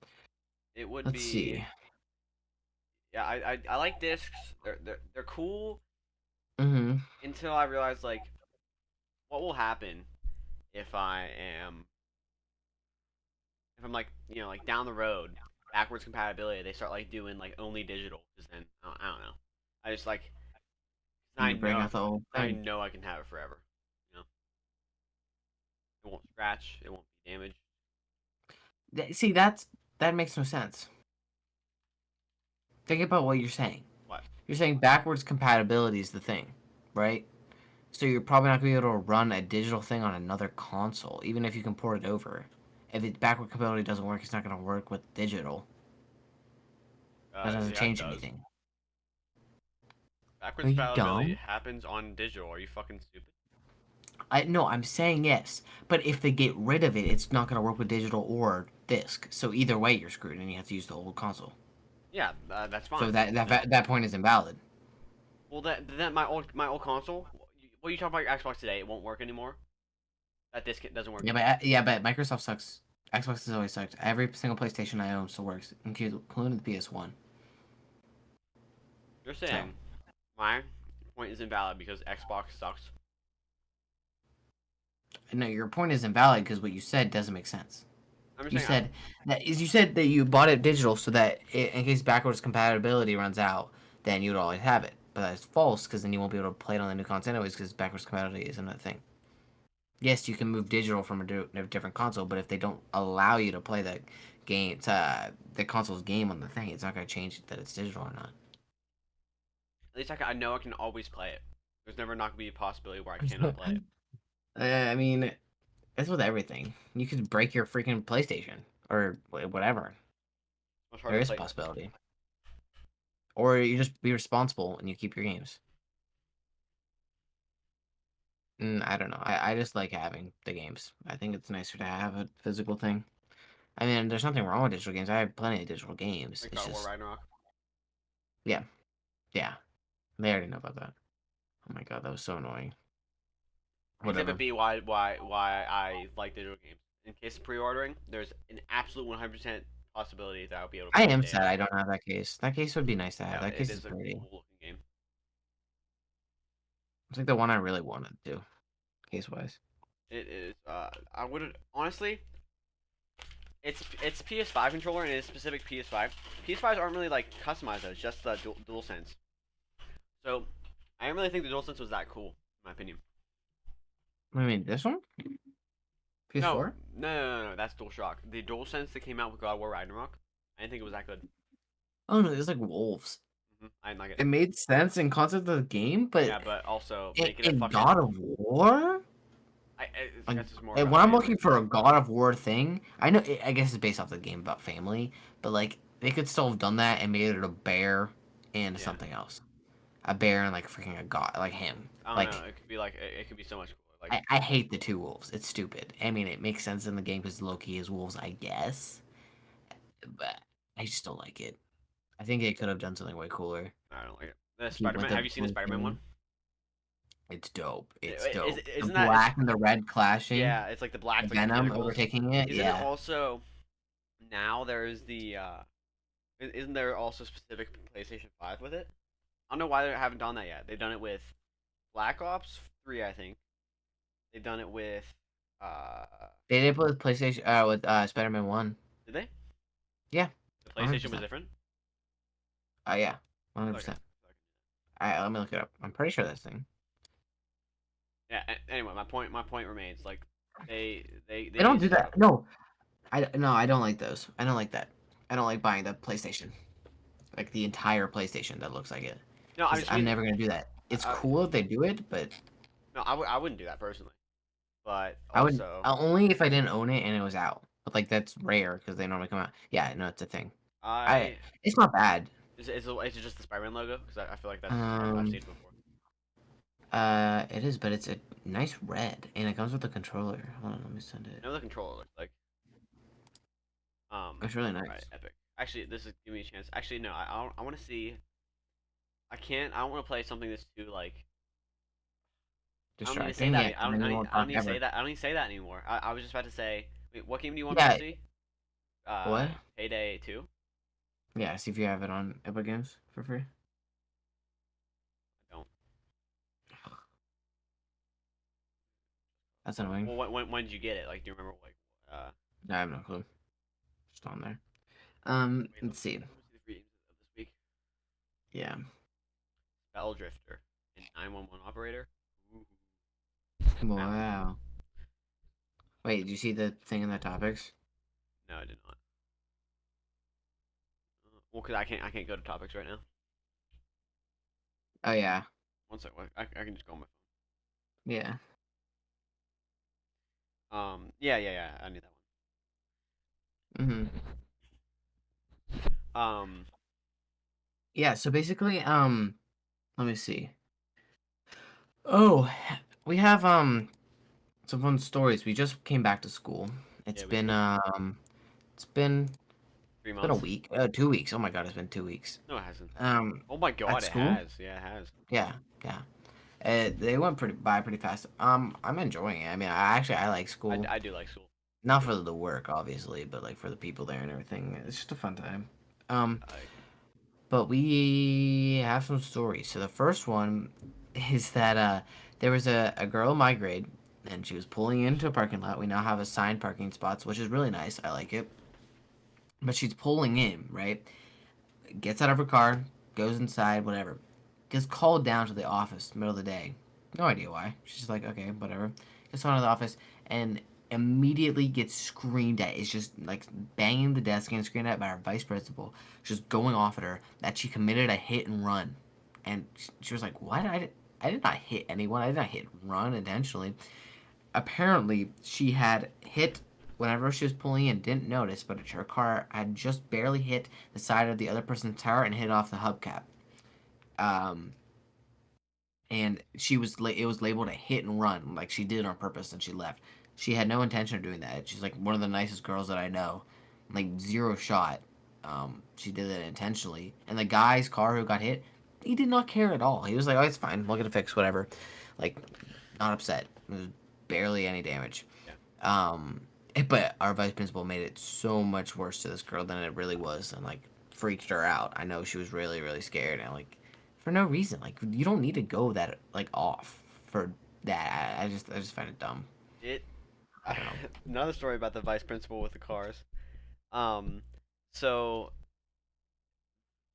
it would let's be see. yeah. I like discs. They're cool Mm-hmm. until I realize like what will happen if I'm like like down the road backwards compatibility they start like doing like only digital because then I don't know. I just like I You bring know out the old I thing. know I can have it forever. You know, it won't scratch. It won't be damaged. See, that makes no sense. Think about what you're saying. What? You're saying backwards compatibility is the thing, right? So you're probably not gonna be able to run a digital thing on another console, even if you can port it over. If it backward compatibility doesn't work, it's not gonna work with digital. That doesn't Yeah, it change does. anything. Are Backwards you compatibility dumb? happens on digital. Are you fucking stupid? I no, I'm saying yes, but if they get rid of it, it's not gonna work with digital or disc. So either way, you're screwed, and you have to use the old console. Yeah, that's So fine. that You know. that point is invalid. Well, that my old console. What are you talking about your Xbox today? It won't work anymore. That disc doesn't work anymore. Yeah, but Microsoft sucks. Xbox has always sucked. Every single PlayStation I own still works, including the PS1. You're So saying my point is invalid because Xbox sucks. No, your point is invalid because what you said doesn't make sense. I'm just You saying. said you said that you bought it digital so that in case backwards compatibility runs out, then you'd always have it. But that's false because then you won't be able to play it on the new console anyways because backwards compatibility isn't a thing. Yes, you can move digital from a different console, but if they don't allow you to play the console's game on the thing, it's not going to change that it's digital or not. At least I know I can always play it. There's never not gonna be a possibility where I cannot play it. I mean, it's with everything. You could break your freaking PlayStation or whatever. It's much There harder to is a play. possibility. Or you just be responsible and you keep your games. I don't know. I just like having the games. I think it's nicer to have a physical thing. I mean, there's nothing wrong with digital games. I have plenty of digital games. Like It's God of War just, Ragnarok. yeah, yeah. They already know about that. Oh my god, that was so annoying. Exhibit Whatever. B, why I like digital games. In case of pre-ordering, there's an absolute 100% possibility that I'll be able to I play it the am day sad of. I don't have that case. That case would be nice to have. Yeah, That it case is is a pretty. cool looking game. It's like the one I really wanted to, case wise. It is. I would honestly. It's PS5 controller and it's specific PS5. PS5s aren't really like customized though. It's just the dual sense. So I don't really think the DualSense was that cool, in my opinion. I mean, this one? No, PS4? no, that's DualShock. The DualSense that came out with God of War Ragnarok, I didn't think it was that good. Oh no, it's like wolves. I didn't like it. It made sense in concept of the game, but Yeah, but also in, making it in fucking. God of War? I Like, guess it's more and about when I'm family. looking for a God of War thing, I know I guess it's based off the game about family, but like they could still have done that and made it a bear and Yeah, something else. A bear and like freaking a god like him. I don't know. Like It could be like it could be so much cooler. Like I hate the two wolves. It's stupid. I mean, it makes sense in the game because Loki is wolves, I guess, but I just don't like it. I think they could have done something way cooler. I don't like it. The Keep Spider with Man. the Have you seen the blue Spider Man one? thing. It's dope. It's dope. The Isn't that? black and the red clashing, Yeah, it's like the black, the like the venom tentacles. overtaking it. Isn't it Yeah, also now there's the isn't there also specific PlayStation 5 with it? I don't know why they haven't done that yet. They've done it with Black Ops 3, I think. They've done it with uh they did with PlayStation. With Spider-Man One. did they? Yeah, The one hundred PlayStation was percent. different? Yeah, one hundred Okay. percent. I Let me look it up. I'm pretty sure that's thing. Yeah, anyway, my point remains like they They don't need to do stop. that. No, I don't like those. I don't like that. I don't like buying the PlayStation, like the entire PlayStation that looks like it, No, I because just I'm mean never gonna do that. It's I, cool if they do it, but no, I wouldn't do that personally. But I would also only if I didn't own it and it was out. But like that's rare because they normally come out. Yeah, no, it's a thing. I I It's not bad. is it just the Spider-Man logo? Because I feel like that's I've Um, seen it before. it is, but it's a nice red, and it comes with the controller. Hold on, let me send it. I know the controller looks like. It's really Right, nice. epic. Actually, this is give me a chance. Actually, no, I want to see. I can't. I don't want to play something that's too like. I don't need to say Distracting, that. yeah, and then you won't I don't talk need to say ever. that. I don't need to say that anymore. I was just about to say. Wait, what game do you want me to Yeah, see? what? Payday 2. Yeah, see if you have it on Epic Games for free. I don't. That's annoying. Well, when did you get it? Like, do you remember like? I have no clue. Just on there. Wait, Let's see. let me see the free games of this week. Yeah. Spell Drifter and 911 Operator. Ooh, that one. Wow. Wait, did you see the thing in the topics? No, I did not. Well, cause I can't go to topics right now. Oh yeah. One sec. I can just go on my Yeah. phone. Yeah. I knew that Mm-hmm. one. Yeah, so basically, let me see. Oh, we have some fun stories. We just came back to school. It's Yeah, we been did. it's been Three a months. week. 2 weeks. Oh my god, it's been 2 weeks. No, it hasn't. Um Oh my at god, it school? has. Yeah, it has. Yeah, yeah. They went pretty fast. I'm enjoying it. I mean, I like school. I do like school. Not for the work, obviously, but like for the people there and everything. It's just a fun time. Um, I but we have some stories. So the first one is that there was a girl in my grade, and she was pulling into a parking lot. We now have assigned parking spots, which is really nice. I like it. But she's pulling in, right? Gets out of her car, goes inside, whatever. Gets called down to the office middle of the day. No idea why. She's like, okay, whatever. Gets on to the office and immediately gets screamed at. It's just like banging the desk and screamed at by our vice principal, just going off at her that she committed a hit and run. And she was like, "What? I did not hit anyone. I did not hit and run intentionally." Apparently, she had hit whenever she was pulling in, didn't notice, but her car had just barely hit the side of the other person's tire and hit off the hubcap. Um, and it was labeled a hit and run, like she did it on purpose and she left. She had no intention of doing that. She's like one of the nicest girls that I know, like zero shot. She did it intentionally, and the guy's car who got hit, he did not care at all. He was like, "Oh, it's fine. We'll get it fixed, whatever." Like, not upset. It was barely any damage. Yeah. But our vice principal made it so much worse to this girl than it really was, and like freaked her out. I know she was really, really scared, and like for no reason. Like you don't need to go that like off for that. I just find it dumb. It. I don't know. Another story about the vice principal with the cars. Um, so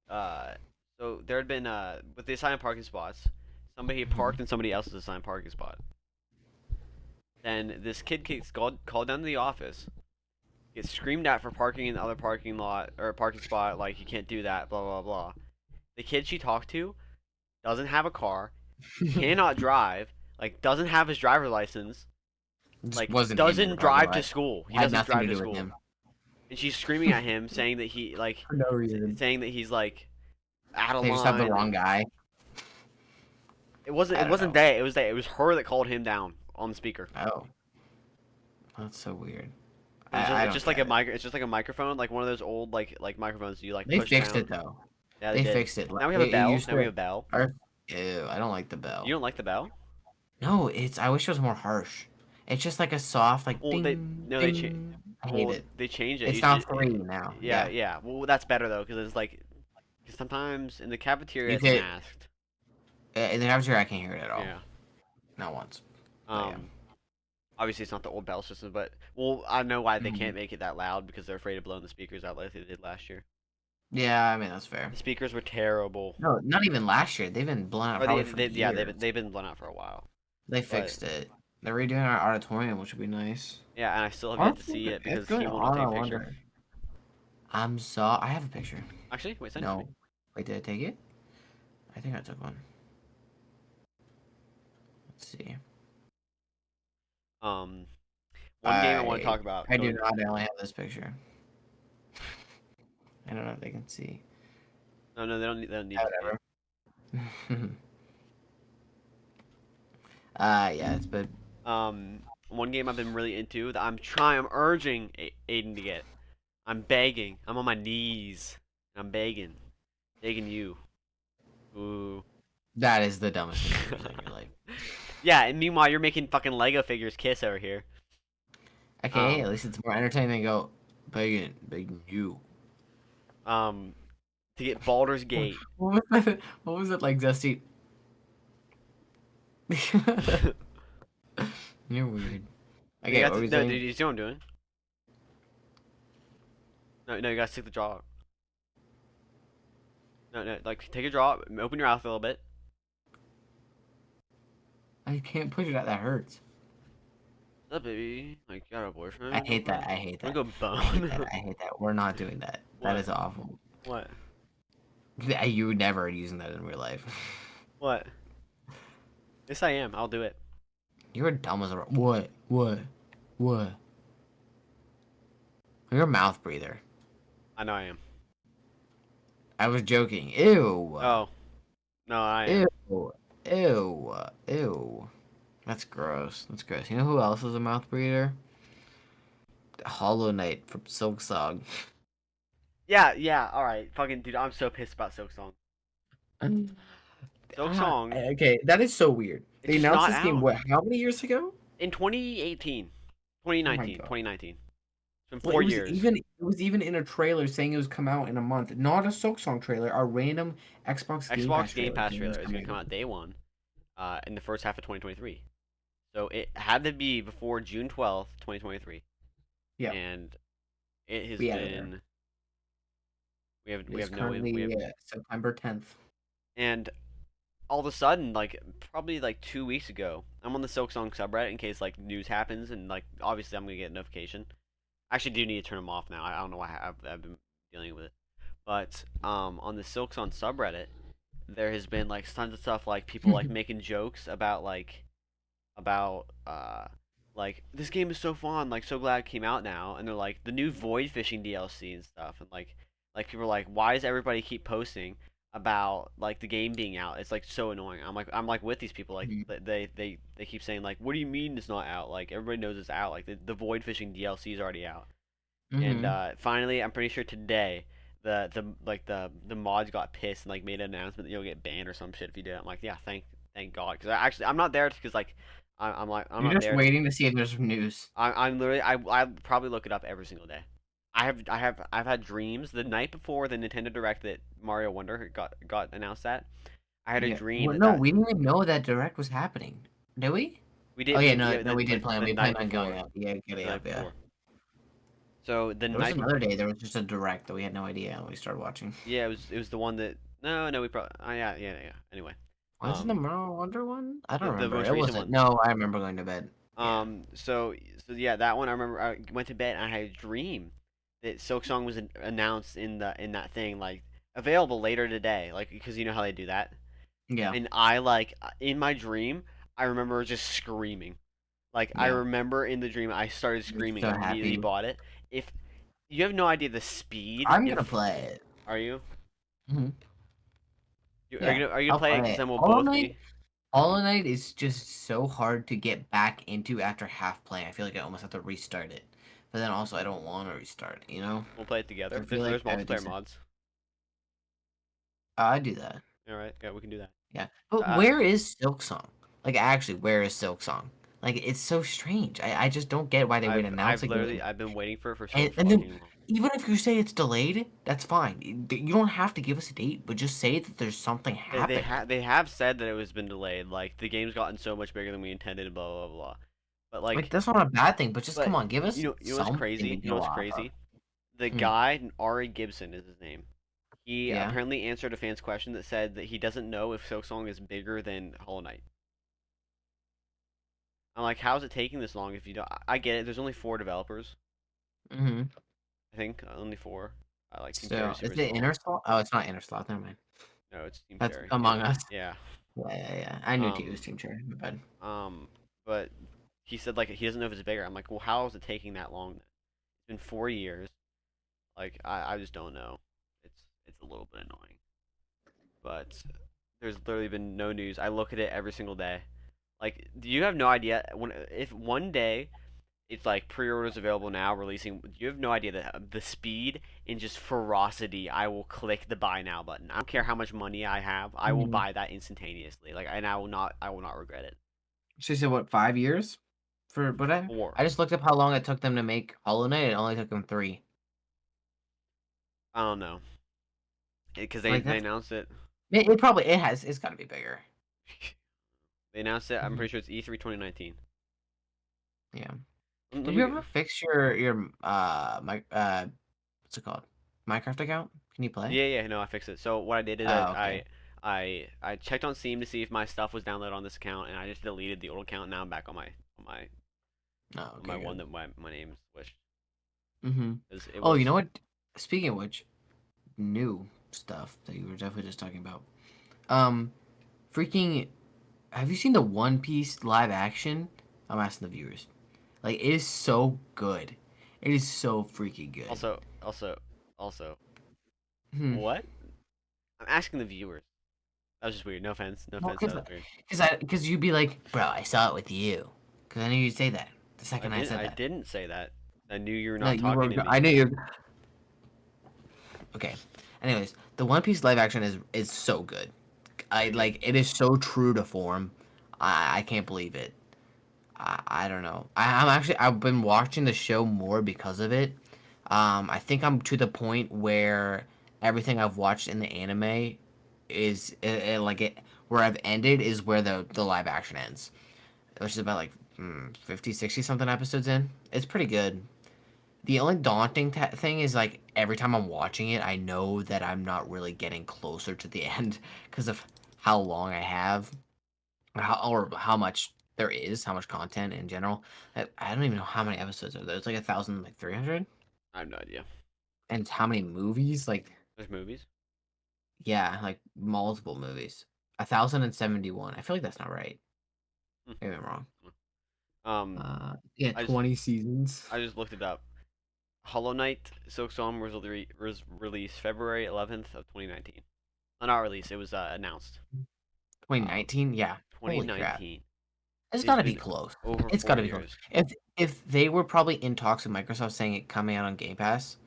uh, so there had been with the assigned parking spots, somebody had parked in somebody else's assigned parking spot. Then this kid gets called down to the office, gets screamed at for parking in the other parking lot or parking spot, like you can't do that, blah blah blah. The kid she talked to doesn't have a car, cannot drive, like doesn't have his driver license, Just like wasn't in the doesn't parking drive to lot. school. He Had doesn't nothing drive to to do with school. him And she's screaming at him, saying that he like for no reason. saying that he's like out of They just have the line. wrong And guy. it wasn't I it don't wasn't know. that. It was that. It was her that called him down on the speaker. Oh, that's so weird. I It's don't just like a get it. It's just like a microphone, like one of those old like microphones you like They push fixed down. it though. Yeah, they They did. fixed it. Now we have a It bell. used Now we to. have a bell. Ew, I don't like the You bell. don't like the bell? No, it's. I wish it was more harsh. It's just like a soft, like Well, they ding, no they cha- ding. I hate well it. they changed it. It's You now should, 3 now. yeah, Yeah, yeah. Well, that's better though, because it's like 'cause sometimes in the cafeteria you it's could. masked. In the cafeteria, I can't hear it at all. Yeah. Not once. But yeah. Um. Obviously, it's not the old bell system, but well, I know why they Mhm. can't make it that loud because they're afraid of blowing the speakers out like they did last year. Yeah, I mean that's fair. The speakers were terrible. No, not even last year. They've been blown out Or probably for yeah, years. they've been blown out for a while. They But fixed it. They're redoing our auditorium, which would be nice. yeah, and I still have yet to see Honestly, it it's because going he will not on. take I a picture. wonder. I have a picture. Actually, wait, send it to me. No. Wait, did I take it? I think I took one. Let's see. Um, one game I want to I talk about. I do not. I only have this picture. I don't know if they can see. No, no, they don't need to see it. Whatever. Yeah, it's but One game I've been really into that I'm urging Aiden to get. I'm begging. I'm on my knees. I'm begging you. Ooh. that is the dumbest thing you've ever said in your life. Yeah, and meanwhile you're making fucking Lego figures kiss over here. Okay, at Um, least it's more entertaining than go begging you. um, to get Baldur's What Gate. was it? What was it like, Zesty? You're weird. You Okay, got what were to we no, dude. saying? You see what I'm doing? No, no, you gotta stick the jaw. No, no, like take a draw, open your mouth a little bit. I can't push it out. That hurts. What's up, baby? Like, you got a I boyfriend? hate that. I hate Wanna that. go I hate bone? that. I hate that. We're not doing that. That What? is awful. What? You would never using that in real life. What? Yes, I am. I'll do it. You're dumb as a what? What? What? You're a mouth breather. I know I am. I was joking. Ew. Oh, no, I am. Ew. Ew. Ew. That's gross. That's gross. You know who else is a mouth breather? Hollow Knight from Silk Song. Yeah, yeah. All right, fucking dude. I'm so pissed about Silk Song. Silk Song. Okay, that is so weird. It's They just announced not this game out what? How many years ago? in 2018, Oh my 2019, god. 2019. It's been Well, 4 years. it was even in a trailer saying it was come out in a month. Not a Silk Song trailer, a random Xbox Game Xbox Pass Game trailer Pass saying it was trailer is gonna coming come out. out day one. in the first half of 2023. So it had to be before June 12th, 2023, Yeah. and it has We out of there. been It we is have no we currently have September 10th. and all of a sudden, like probably like 2 weeks ago, I'm on the Silk Song subreddit in case like news happens, and like obviously I'm gonna get a notification. I actually do need to turn them off now. I don't know why I've been dealing with it, but on the Silk Song subreddit, there has been like tons of stuff like people like making jokes about about like this game is so fun, like so glad it came out now, and they're like the new void fishing DLC and stuff, and like people are like, why does everybody keep posting about like the game being out? It's like so annoying. I'm like with these people, like they keep saying like, what do you mean it's not out? Like everybody knows it's out. Like the void fishing DLC is already out, and Mm-hmm. finally I'm pretty sure today. The mods got pissed and like made an announcement that you'll get banned or some shit if you do it. I'm like, yeah, thank God, because I'm not there because like I'm like I'm You're not just there. waiting to see if there's news. I'm literally I probably look it up every single day. I've had dreams the night before the Nintendo Direct that Mario Wonder got announced at. I had a Yeah. dream Well, that no, that we didn't even know that direct was happening. Did we? we Oh did yeah, we no, yeah no, we did plan. the We night planned on going before up. Yeah, getting the night up. Yeah. before. So the There was night another day. There was just a direct that we had no idea, and we started watching. yeah, it was the one that no we probably yeah. Anyway, Was it the um Merle Wonder one? I don't the remember. most It recent wasn't. one. No, I remember going to bed. Yeah. So yeah, that one I remember. I went to bed and I had a dream that Silk Song was announced in that thing like available later today, like because you know how they do that. Yeah. And I like in my dream, I remember just screaming. Like I Yeah. remember in the dream, I started You're screaming so and immediately happy. bought it. If you have no idea the speed I'm in, gonna play it. are you? Hmm. Are Yeah, you gonna I'll play it? play Because it. then we'll Hollow both Knight. be. Hollow Knight is just so hard to get back into after half playing. I feel like I almost have to restart it, but then also I don't want to restart it. You know. We'll play it together. I feel There's like I would multiplayer just. mods. I do that. All right, yeah, we can do that. Yeah. But Uh, where is Silk Song? Like, actually, where is Silk Song? Like, it's so strange. I just don't get why they would announce a game. I've been waiting for it for so And then, fucking long. even if you say it's delayed, that's fine. You don't have to give us a date, but just say that there's something happening. They have said that it was been delayed. Like the game's gotten so much bigger than we intended. Blah blah blah. But Like, like, that's not a bad thing, but just come but on, give us you know what's something to crazy? You know go what's off of. crazy? The Hmm. guy Ari Gibson is his name. He Yeah. apparently answered a fan's question that said that he doesn't know if Silksong is bigger than Hollow Knight. I'm like, how's it taking this long? If you don't, I get it. There's only 4 developers. Hmm. I think only four. I like Team Cherry So, is is super it small. Inner Sloth? Oh, it's not Inner Sloth. Never mind. No, it's Team That's Cherry. Among Us. Yeah. Yeah. I knew it was Um. Team Cherry. My bad. But he said like he doesn't know if it's bigger. I'm like, well, how is it taking that long? It's been 4 years. Like I just don't know. It's a little bit annoying. But there's literally been no news. I look at it every single day. Like, do you have no idea when if one day it's like pre-orders available now, releasing? You have no idea the speed and just ferocity. I will click the buy now button. I don't care how much money I have. I will Hmm. buy that instantaneously. Like, and I will not regret it. She said, what, 5 years? For whatever? Or I just looked up how long it took them to make Hollow Knight. It only took them 3. I don't know because Like, they that's. announced it. It probably. It has. It's got to be bigger. They announced it. I'm Mhm. pretty sure it's E3 2019. Yeah. Let Did you me. ever fix your my what's it called? Minecraft account? Can you play? Yeah. No, I fixed it. So what I did is Oh, okay. I checked on Steam to see if my stuff was downloaded on this account, and I just deleted the old account. Now I'm back Oh, on my okay, one good. that my name switched Mm-hmm. because it Oh, you was know what? Speaking of which, new stuff that you were definitely just talking about. Um, freaking, have you seen the One Piece live action? I'm asking the viewers. Like, it is so good. It is so freaking good. also also Hmm. what? I'm asking the viewers. That was just weird. No Well, offense. That was weird. because you'd be like, bro, I saw it with you. Because I knew you'd say that the second I said I that. didn't say that. I knew you were No, not you were. talking to me. I knew you. Okay. Anyways, the One Piece live action is so good. I Very good. like it is so true to form. I can't believe it. I don't know. I'm actually I've been watching the show more because of it. I think I'm to the point where everything I've watched in the anime is like it where I've ended is where the live action ends, which is about like 50, 60 something episodes in. It's pretty good. The only daunting thing is like every time I'm watching it, I know that I'm not really getting closer to the end because of how long I have, or how much there is, how much content in general. I don't even know how many episodes are there. It's like 1,000, like 300, I have no idea. and it's how many movies? Like There's movies. yeah, like multiple movies. 1,071. I feel like that's not right. Hmm. Maybe I'm wrong. Um, Yeah, I just 20 seasons. I just looked it up. Hollow Knight Silksong was released February 11th of 2019. Not released. It was announced. Um, 2019. Yeah. Holy crap. 2019. It's got It's to be been close. over It's got four to be close. years. If they were probably in talks with Microsoft saying it coming out on Game Pass,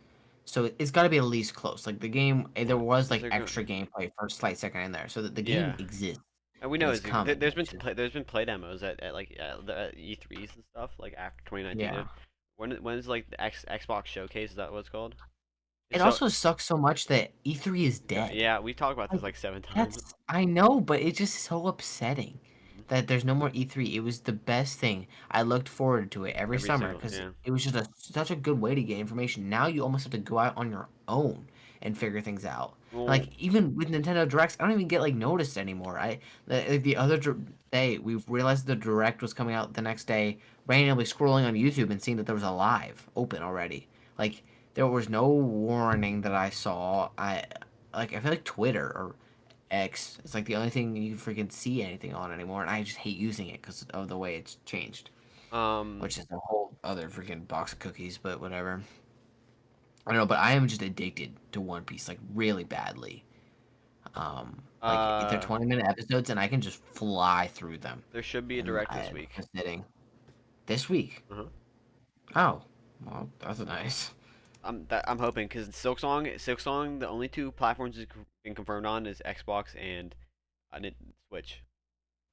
so it's got to be at least close. Like the game, there What? was Is like there going? extra gameplay for a slight second in there, so that the game Yeah. exists And we and know it's coming. It's just there's been play demos at like the E3s and stuff like after 2019. yeah. When is like the Xbox Showcase? Is that what it's called? It So also sucks so much that E3 is dead. yeah, we've talked about this Like like 7 times. that's I know, but it's just so upsetting Mhm. that there's no more E3. It was the best thing. I looked forward to it every Every summer single because yeah. it was just such a good way to get information. Now you almost have to go out on your own and figure things out. Well, Like even with Nintendo Directs, I don't even get like noticed anymore. The other day we realized the Direct was coming out the next day, randomly scrolling on YouTube and seeing that there was a live open already. Like there was no warning that I saw. I feel like Twitter or X is like the only thing you freaking see anything on anymore, and I just hate using it because of the way it's changed, um, which is a whole other freaking box of cookies. But whatever. I don't know, but I am just addicted to One Piece like really badly. Like they're uh, 20-minute episodes, and I can just fly through them, there should be a and direct this I week. just sitting this week. Uh-huh. Oh, well, that's nice. I'm hoping because Silksong, the only two platforms it's been confirmed on is Xbox and Switch.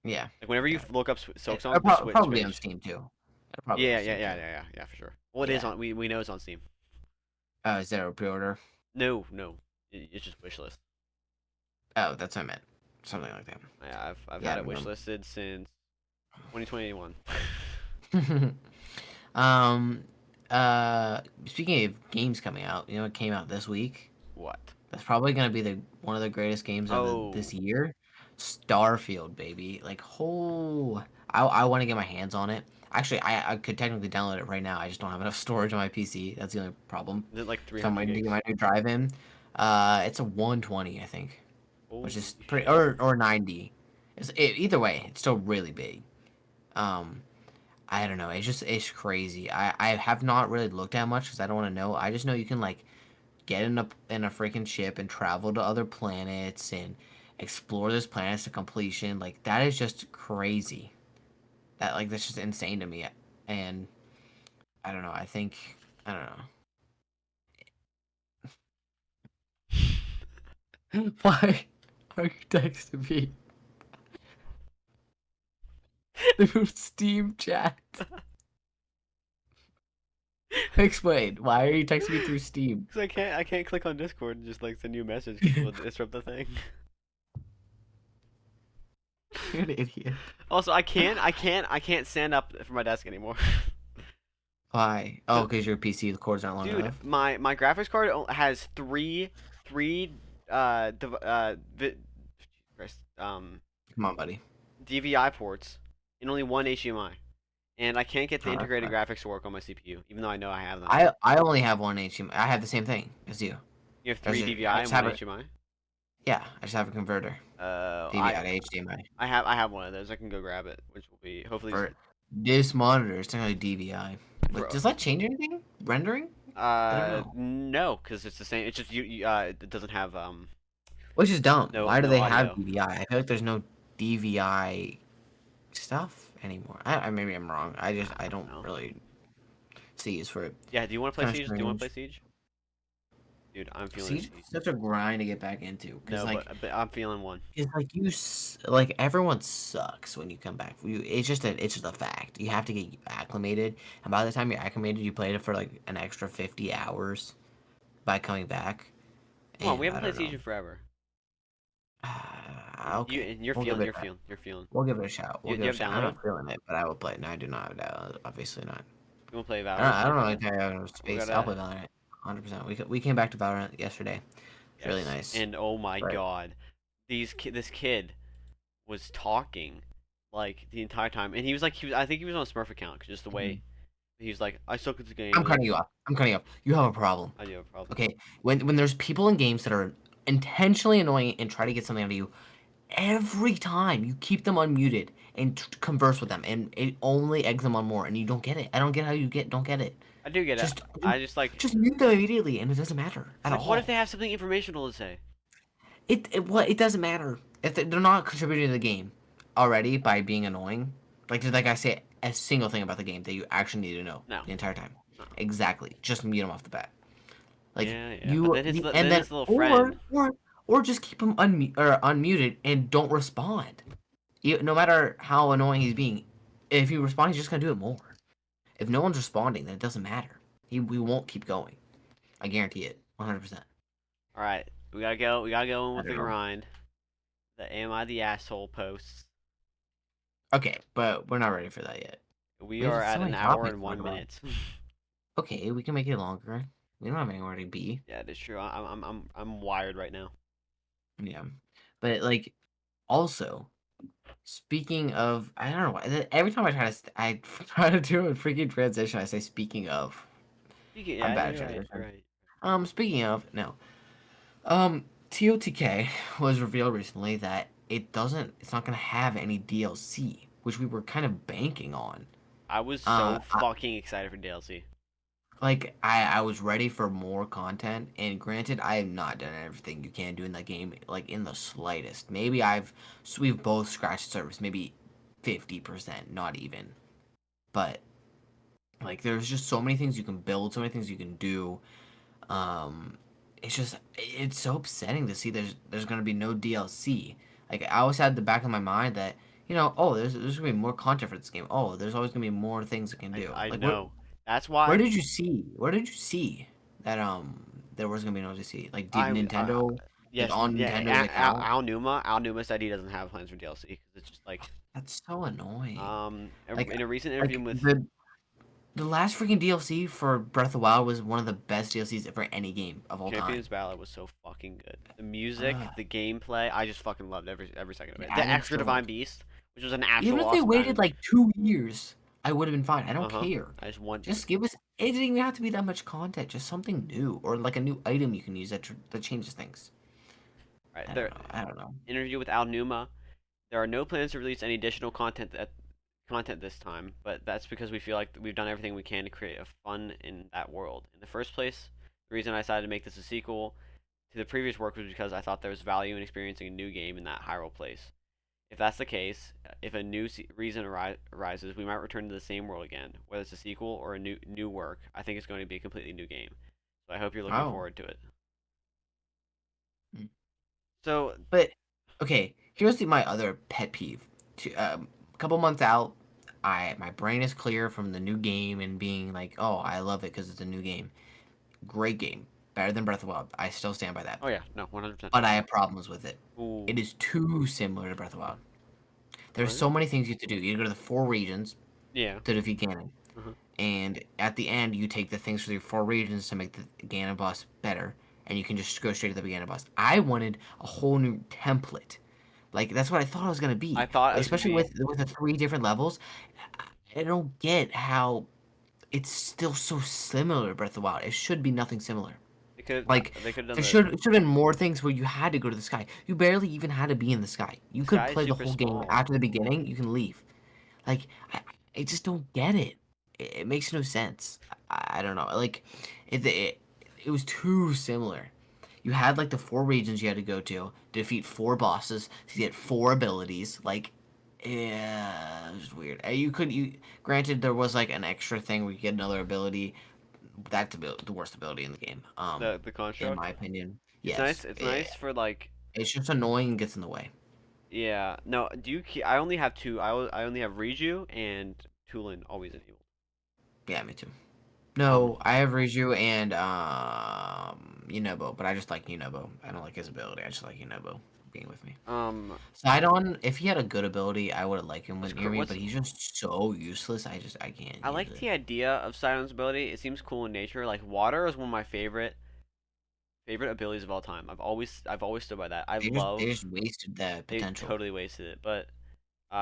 Yeah, Like whenever you yeah. look up It'll Silksong, the probably be on Switch. Steam too. It'll probably be Yeah, on yeah, Steam yeah, too. yeah, yeah, yeah, for sure. Well, it is Yeah. on. We know it's on Steam. Oh, is there a pre-order? No, no, it's just wishlist. Oh, that's what I meant. Something like that. I've Yeah, I had it don't remember. wishlisted since 2021. um, Speaking of games coming out, you know what came out this week? What? That's probably gonna be the one of the greatest games of Oh, this year. Starfield, baby. Like, oh, I want to get my hands on it. Actually, I could technically download it right now. I just don't have enough storage on my PC. That's the only problem. is it like So I'm 300 waiting to get gigs? my new drive in. It's a 120, I think, which Holy is pretty, shit! or 90. Either way, it's still really big. Um, I don't know. It's crazy. I have not really looked at much because I don't want to know. I just know you can like get in a freaking ship and travel to other planets and explore those planets to completion. Like that is just crazy. That's just insane to me. And I don't know. I don't know. Why are you texting me through Steam chat? Explain. Why are you texting me through Steam? Cause I can't click on Discord and just like send you a message because it'll disrupt the thing. You're an idiot. Also, I can't stand up from my desk anymore. Why? Oh, because your PC the cords aren't long Dude, enough. my graphics card has three Christ, Come on, buddy. DVI ports and only one HDMI, and I can't get the Oh, that's integrated fine. graphics to work on my CPU, even though I know I have them. I only have one HDMI. I have the same thing as you. You have There's three a, I DVI just and one have a HDMI. yeah. I just have a converter. Uh, I DVI to HDMI I have one of those. I can go grab it, which will be hopefully. for this monitor. It's technically DVI. But Bro, does that change anything? Rendering? I don't know. no, because it's the same. It's just it doesn't have Which is dumb. Why do no they have audio. DVI? I feel like there's no DVI stuff anymore. Maybe I'm wrong. I I don't don't know. really see use for it. Yeah, do you want to It's play kind of Siege? Do you want to play strange. Siege? Dude, I'm feeling a Siege Siege. is such a grind to get back into because No, but I'm feeling one. it's like like everyone sucks when you come back. It's just a fact. You have to get acclimated, and by the time you're acclimated, you played it for like an extra 50 hours by coming back. Come on, we And haven't I played don't Siege know. in forever. You Okay, and you're we'll give feeling, it you're that. feeling, you're feeling. We'll give it a shot. Do We'll give you it a have shot. I'm downloaded? not feeling it, but I will play it. No, I do not have that. Obviously not. You want to play Valorant I don't soon? know. Like, I have We space. I'll gotta. play Valorant. 100%. We came back to Valorant yesterday. It's really Yes. nice. And oh my But god, this kid was talking like the entire time, and he was like, I think he was on a Smurf account, 'cause just the way mhm. he was like, I suck at the game. I'm cutting you off. I'm cutting you off. You have a problem. I do have a problem. Okay. When there's people in games that are intentionally annoying and try to get something out of you, every time you keep them unmuted and converse with them, and it only eggs them on more, and you don't get it. I don't get how you don't get it. I do get it. Just I just like, just mute them immediately, and it doesn't matter it's at like, what if all. they have something informational to say? It doesn't matter if they're not contributing to the game already by being annoying. Like I say, a single thing about the game that you actually need to know No, the entire time. no. Exactly. Just mute them off the bat. Like Yeah, yeah. But you, then his and then then his little friend. or just keep him unmuted and don't respond. No matter how annoying he's being, if you respond, he's just gonna do it more. If no one's responding, then it doesn't matter. We won't keep going. I guarantee it, 100%. All right, we gotta go. We gotta go in I with don't the know. grind. The am I the asshole posts. Okay, but we're not ready for that yet. We We are have at so an many hour topics and to talk one about. minute. Okay, we can make it longer. We don't have anywhere to be. Yeah, that's true. I'm wired right now. Yeah, but like also speaking of, I don't know why. Every time I try to, I try to do a freaking transition. I say speaking of. I'm Yeah, bad at you're right. You're transitions. right. Speaking of, no. TOTK was revealed recently that it's not gonna have any DLC, which we were kind of banking on. I was Uh, so fucking excited for DLC. I was ready for more content, and granted, I have not done everything you can do in that game, like in the slightest. Maybe so we've both scratched the surface, maybe 50%, not even. But like, there's just so many things you can build, so many things you can do. Um, it's so upsetting to see there's gonna be no DLC. Like, I always had the back of my mind that, oh, there's gonna be more content for this game. Oh, there's always gonna be more things it can do. I Like, know. That's where why did you see? Where did you see that there was gonna be no DLC? Like, did I Nintendo, like, yes, on yeah. Nintendo's account? Al Numa said he doesn't have plans for DLC because it's just like That's so annoying. Like, in a recent interview like with the last freaking DLC for Breath of the Wild was one of the best DLCs for any game of all time. Champions Ballad was so fucking good. The music, Ugh, the gameplay, I just fucking loved every second of they it. The added extra so divine much. beast, which was an Even actual if they awesome waited diamond. like 2 years, I would have been fine. I don't Uh-huh. care. I just want Just give us. It didn't even have to be that much content. Just something new, or like a new item you can use that changes things. right I there. don't know. I don't know. Interview with Al Numa. There are no plans to release any additional content this time, but that's because we feel like we've done everything we can to create a fun in that world. In the first place, the reason I decided to make this a sequel to the previous work was because I thought there was value in experiencing a new game in that Hyrule place. If that's the case, if a new reason arises, we might return to the same world again. Whether it's a sequel or a new work, I think it's going to be a completely new game. So I hope you're looking Oh. forward to it. Mm. So But okay, here's my other pet peeve. A couple months out, my brain is clear from the new game and being like, oh, I love it because it's a new game. Great game, better than Breath of the Wild. I still stand by that. oh yeah, no, 100%. But I have problems with it. Ooh, It is too similar to Breath of the Wild. There's really? so many things you have to do. You go to the four regions Yeah. to defeat Ganon, Uh-huh. and at the end, you take the things for the four regions to make the Ganon boss better, and you can just go straight to the Ganon boss. I wanted a whole new template. Like, that's what I thought it was gonna I be, thought it was gonna especially be with the three different levels. I don't get how it's still so similar to Breath of the Wild. It should be nothing similar. Like, they could have done there the should have been more things where you had to go to the sky. You barely even had to be in the sky. You the could sky is play the super whole game small. after the beginning. You can leave. Like, I just don't get it. It makes no sense. I don't know. Like, it was too similar. You had like the four regions you had to go to defeat four bosses to get four abilities. Like, yeah, it was weird. You granted there was like an extra thing where you get another ability. That's the worst ability in the game. The In construct. my opinion, It's yes. nice. It's nice for like It's just annoying and gets in the way. yeah. No, do you keep, I only have two. I only have Riju and Tulin always enabled. Yeah, me too. Um No, I have Riju and Yunobo, but I just like Yunobo. I don't like his ability. I just like Yunobo. being with me. Um, Sidon, if he had a good ability, I would have liked him what's with near me, what's but he's just so useless. I can't I use like it. the idea of Sidon's ability. It seems cool in nature. Like water is one of my favorite abilities of all time. I've always stood by that. I They love just wasted that they potential. totally wasted it, but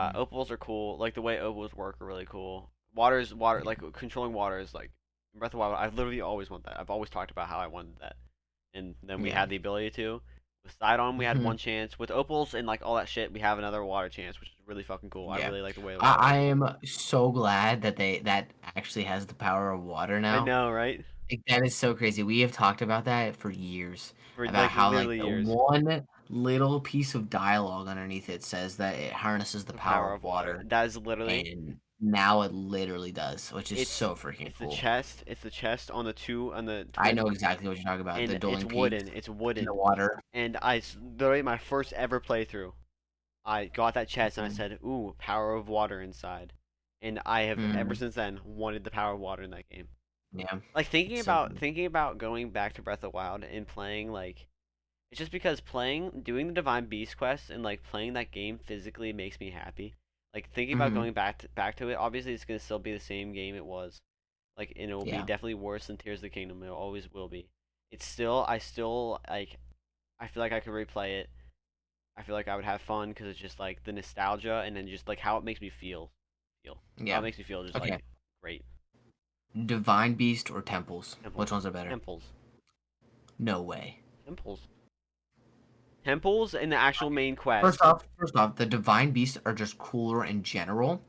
Mm, opals are cool. Like the way opals work are really cool. Water yeah. like controlling water is like in Breath of the Wild. I literally always want that. I've always talked about how I wanted that, and then we Yeah. had the ability to. With Sidon, we had Mhm. one chance. With opals and like all that shit, we have another water chance, which is really fucking cool. I Yeah. really like the way water I works. am so glad that that actually has the power of water I now. know, right? Like, that is so crazy. We have talked about that for years For about like how like literally the years. one little piece of dialogue underneath it says that it harnesses the The power power of of water. water, That is literally and now it literally does, which is it's so freaking it's the cool. chest. It's the chest on the I twin, know exactly what you're talking about. The and it's dueling peaks wooden. It's in the wooden, water. and literally my first ever playthrough. I got that chest and I Mhm. said, "Ooh, power of water inside," and I have ever Mhm. since then wanted the power of water in that game. Yeah, Like it's so good. thinking about going back to Breath of the Wild and playing like it's just because doing the Divine Beast quest and like playing that game physically makes me happy. Like thinking about Mhm. going back to it, obviously it's gonna still be the same game it was. Like and it will be Yeah. definitely worse than Tears of the Kingdom. It always will be. It's still I still like I feel like I could replay it. I feel like I would have fun because it's just like the nostalgia and then just like how it makes me feel how it Yeah. makes me feel just Okay. like great. Divine Beast or Temples? Which Temples, ones are better? temples, No way. temples, temples in the actual main First quest. off, first off, the divine beasts are just cooler in general.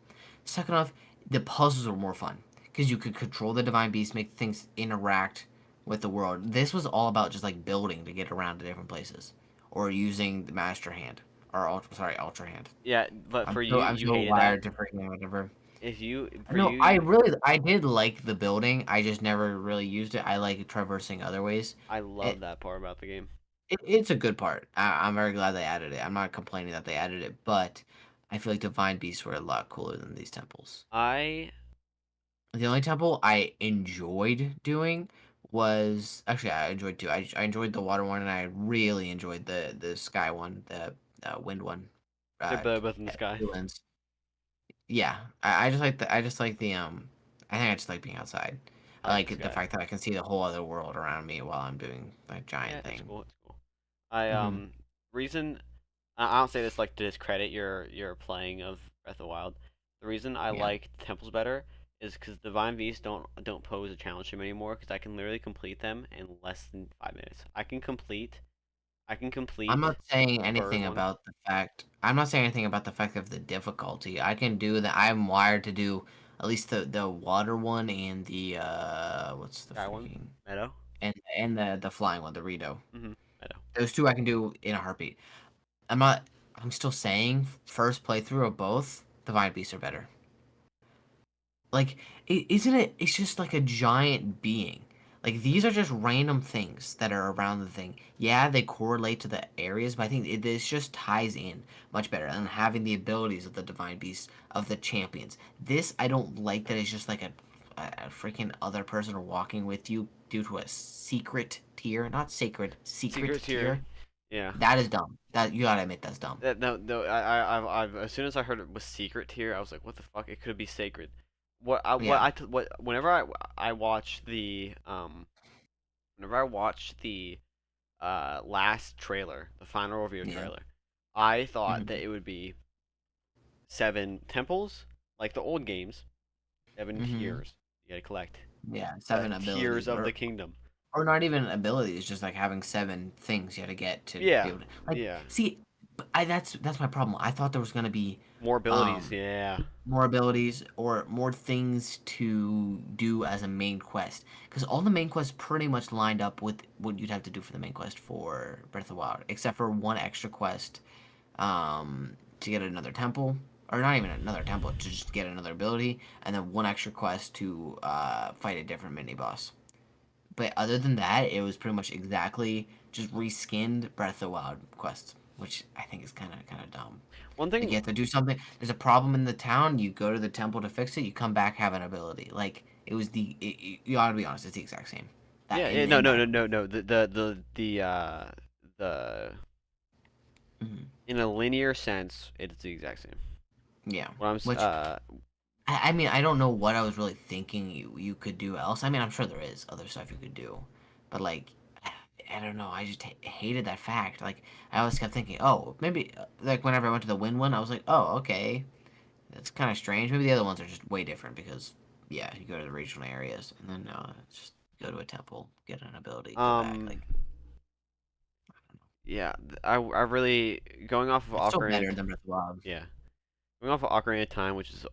Second off, the puzzles are more fun because you could control the divine beast, make things interact with the world. This was all about just like building to get around to different places, or using the master hand or ultra hand. Yeah, but for I'm you so hated that. wired to freaking whatever. If you for No, you, I really I did like the building. I just never really used it. I like traversing other ways. I love It, that part about the game. it's a good part. I'm very glad they added it. I'm not complaining that they added it, but I feel like divine beasts were a lot cooler than these temples. I The only temple I enjoyed doing was actually I enjoyed two. I enjoyed the water one, and I really enjoyed the sky one, the wind one. they're Uh, both in the sky. Two winds. Yeah, I just like the I think I just like being outside. I I like the like the sky. fact that I can see the whole other world around me while I'm doing my Yeah, giant it's thing. cool. It's cool. I Hmm. reason I don't say this like to discredit your playing of Breath of the Wild. The reason I Yeah. like temples better is because Divine Beasts don't pose a challenge to me anymore because I can literally complete them in less than 5 minutes. I can I'm complete not saying the bird anything one. about the fact. I'm not saying anything about the fact of the difficulty. I can do that. I'm wired to do at least the water one and the what's the Sky one, freaking Meadow. and the flying one, the Rito. Meadow. Those two I can do in a heartbeat. I'm not. I'm still saying first playthrough of both. Divine Beasts are better. Like, isn't it? It's just like a giant being. Like these are just random things that are around the thing. Yeah, they correlate to the areas, but I think this just ties in much better. And having the abilities of the divine beasts of the champions. This I don't like that it's just like a freaking other person walking with you due to a secret tier, not sacred, secret Secrets here. tier. Yeah. That is dumb. That you gotta admit that's dumb. That no no as soon as I heard it was secret tier, I was like, what the fuck? It could be sacred. Yeah. Whenever I watch the whenever I watch the last trailer, the final reveal Yeah. trailer, I thought Hmm. that it would be 7 temples, like the old games, 7 tiers. You gotta collect Yeah. the Seven tiers abilities, of the kingdom. or not even abilities, just like having seven things you had to get to be Yeah, able to like yeah. see. But that's my problem. I thought there was gonna be More abilities. um Yeah. more abilities or more things to do as a main quest because all the main quests pretty much lined up with what you'd have to do for the main quest for Breath of the Wild, except for one extra quest to get another temple. Or not even another temple, to just get another ability, and then one extra quest to fight a different mini boss. But other than that, it was pretty much exactly just reskinned Breath of the Wild quests, which I think is kind of dumb. One Like you thing. have to do something. There's a problem in the town. You go to the temple to fix it. You come back have an ability. Like it was you ought to be honest. It's the exact same. That Yeah, yeah. No, in no, that. no, no, no. The Mhm. In a linear sense, it's the exact same. Yeah. What I'm Which I mean, I don't know what I was really thinking you could do else. I mean, I'm sure there is other stuff you could do, but like, I don't know. I just hated that fact. Like, I always kept thinking, oh, maybe like whenever I went to the Win one, I was like, oh, okay, that's kind of strange. Maybe the other ones are just way different because yeah, you go to the regional areas and then it's just go to a temple, get an ability, go back. um Like, yeah, I really going off of it's still Ocarina. better than Breath of the Wild. Yeah, going off of Ocarina of Time, which is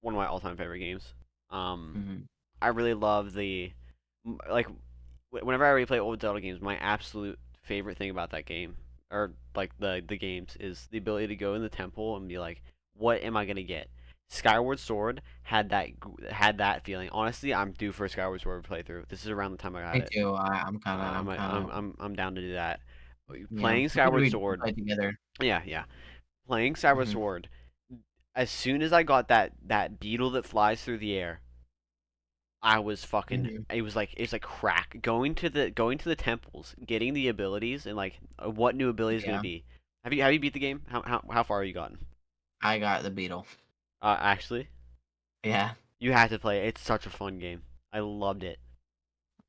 one of my all-time favorite games. Um, Hmm. I really love like whenever I replay old Zelda games, my absolute favorite thing about that game, or like the games, is the ability to go in the temple and be like, what am I gonna get? Skyward Sword had that feeling. Honestly, I'm due for a Skyward Sword playthrough. This is around the time I got Me it. too. I'm kind of, I'm down to do that. yeah. Playing We could Skyward we Sword, play together. yeah. Playing Skyward Hmm. Sword. As soon as I got that beetle that flies through the air, I was fucking. Hmm. It's like crack. Going to the temples, getting the abilities, and like what new ability is gonna Yeah, be. Have you beat the game? How far are you gotten? I got the beetle. Actually, Yeah. you have to play it. It's such a fun game. I loved it.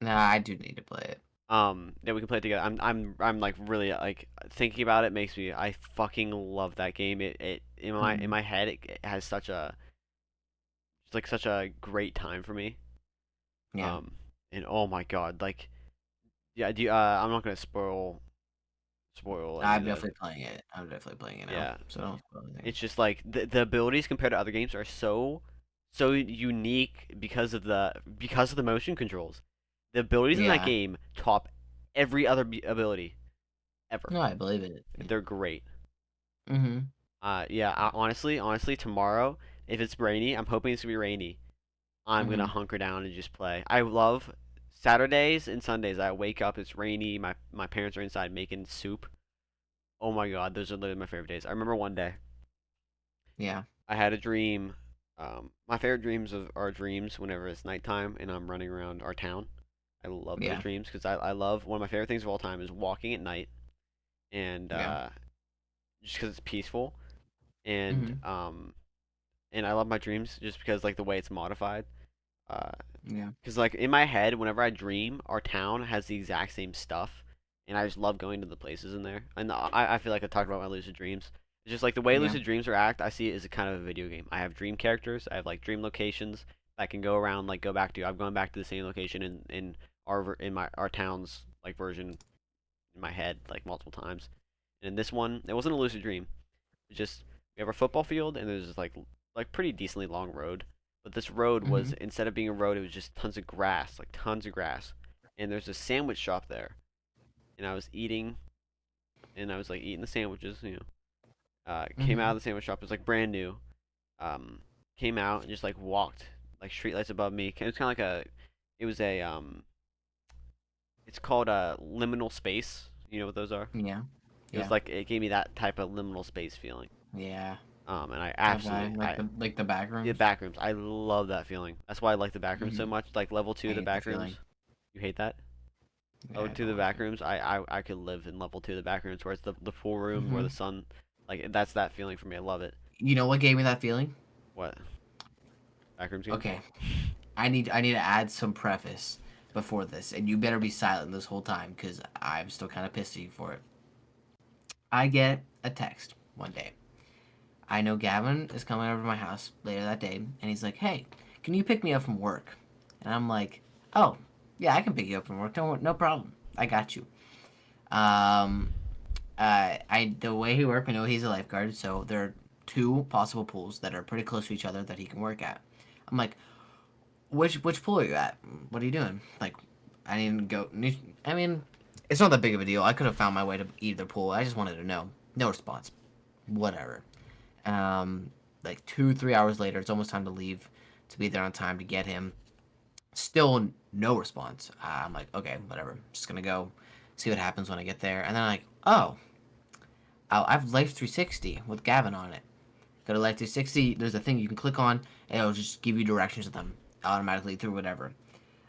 Nah, I do need to play it. Yeah, we can play it together. I'm like really like thinking about it makes me. I fucking love that game. It in Hmm. my head it has such a great time for me. Yeah. Um, and oh my god, like yeah, I'm not gonna spoil any I'm of the definitely playing it. I'm definitely playing it now. yeah. So don't spoil anything. It's just like the abilities compared to other games are so unique because of the motion controls. The abilities in that Yeah. game top every other ability ever. No, I believe it. They're great. Mm-hmm. Yeah. Honestly, tomorrow if it's rainy, I'm hoping it's gonna be rainy. I'm gonna Mm-hmm. hunker down and just play. I love Saturdays and Sundays. I wake up, it's rainy. My parents are inside making soup. Oh my god, those are literally my favorite days. I remember one day Yeah. I had a dream. My favorite are dreams whenever it's nighttime and I'm running around our town. I love those Yeah. dreams because I love one of my favorite things of all time is walking at night and Yeah. just because it's peaceful and Mm-hmm. um and I love my dreams just because like the way it's modified. Uh, Yeah. Because like in my head, whenever I dream, our town has the exact same stuff, and I just love going to the places in there. And I feel like I talked about my lucid dreams. It's just like the way Yeah. lucid dreams are act. I see it as a kind of a video game. I have dream characters. I have like dream locations that I can go around like go back to. I've gone back to the same location in our town's like version in my head like multiple times. And in this one, it wasn't a lucid dream. It's just we have our football field and there's like pretty decently long road. But this road Mm-hmm. was instead of being a road, it was just tons of grass, like tons of grass. And there's a sandwich shop there. And I was eating and I was like eating the sandwiches, came out Mm-hmm. of the sandwich shop, it was like brand new. Um Came out and just like walked like streetlights above me. It was kind of like it was a it's called a liminal space. You know what those are? Yeah. It was Yeah. like it gave me that type of liminal space feeling. Yeah. And I Okay. absolutely Like I the back The rooms. back rooms. I love that feeling. That's why I like the back rooms so Mm-hmm. much. Like level two, I the hate that back feeling. rooms. You hate that? Yeah, Level I two, don't the like back it. rooms. I could live in level two, the back rooms, where it's the pool room where Mm-hmm. the sun, like that's that feeling for me. I love it. You know what gave me that feeling? What back rooms games? Okay. I need to add some preface before this, and you better be silent this whole time because I'm still kind of pissed at you for it. I get a text one day. I know Gavin is coming over to my house later that day, and he's like, "Hey, can you pick me up from work?" And I'm like, "Oh, yeah, I can pick you up from work. Don't no problem. I got you." Um, I the way he works, I know he's a lifeguard, so there are two possible pools that are pretty close to each other that he can work at. I'm like, which pool are you at? What are you doing? Like, I didn't go. I mean, it's not that big of a deal. I could have found my way to either pool. I just wanted to know. No response. Whatever. Um, like 2 3 hours later, it's almost time to leave to be there on time to get him. Still no response. I'm like, okay, whatever. Just gonna go see what happens when I get there. And then I'm like, oh, I have Life 360 with Gavin on it. Go to Life 360. There's a thing you can click on, and it'll just give you directions to them automatically through whatever.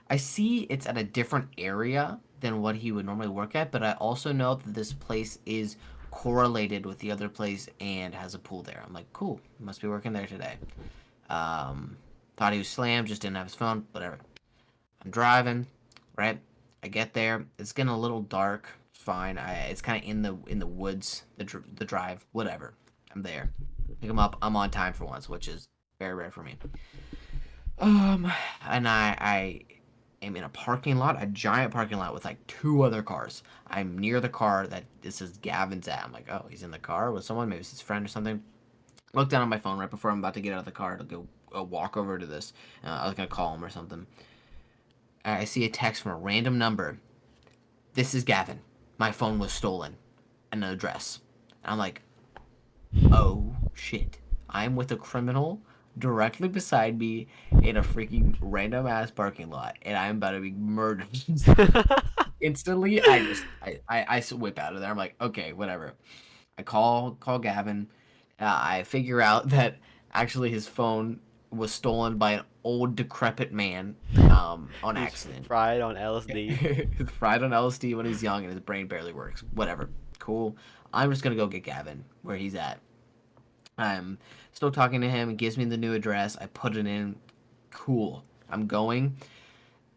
I see it's at a different area than what he would normally work at, but I also know that this place is correlated with the other place and has a pool there. I'm like, cool, must be working there today. Um, Thought he was slammed, just didn't have his phone. Whatever. I'm driving, right? I get there. It's getting a little dark. It's fine. It's kind of in the woods, the drive, whatever. I'm there. Pick him up. I'm on time for once, which is very rare for me. Um, and I am in a parking lot, a giant parking lot with like two other cars. I'm near the car that this is Gavin's at. I'm like, oh, he's in the car with someone, maybe it's his friend or something. Look down on my phone right before I'm about to get out of the car to go walk over to this. I was gonna call him or something. I see a text from a random number. This is Gavin. My phone was stolen. An address. And I'm like, oh shit. I'm with a criminal directly beside me in a freaking random ass parking lot, and I'm about to be murdered. Instantly, I whip out of there. I'm like, okay, whatever. I call Gavin. I figure out that actually his phone was stolen by an old decrepit man on Who's accident. fried on LSD. Fried on LSD when he's young and his brain barely works. Whatever. Cool. I'm just gonna go get Gavin where he's at. I'm still talking to him. He gives me the new address. I put it in. Cool. I'm going,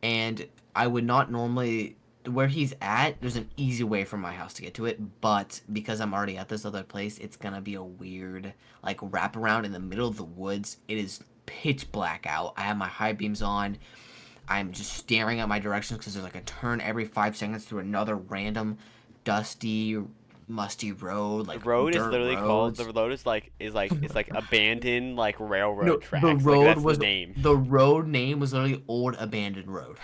and I would not normally where he's at. There's an easy way from my house to get to it, but because I'm already at this other place, it's gonna be a weird like wraparound in the middle of the woods. It is pitch black out. I have my high beams on. I'm just staring at my directions because there's like a turn every 5 seconds through another random dusty, musty road, The like road is dirt literally called. The roads. road is like it's like abandoned like railroad No, tracks. Like that's the name. the road name was literally Old Abandoned Road.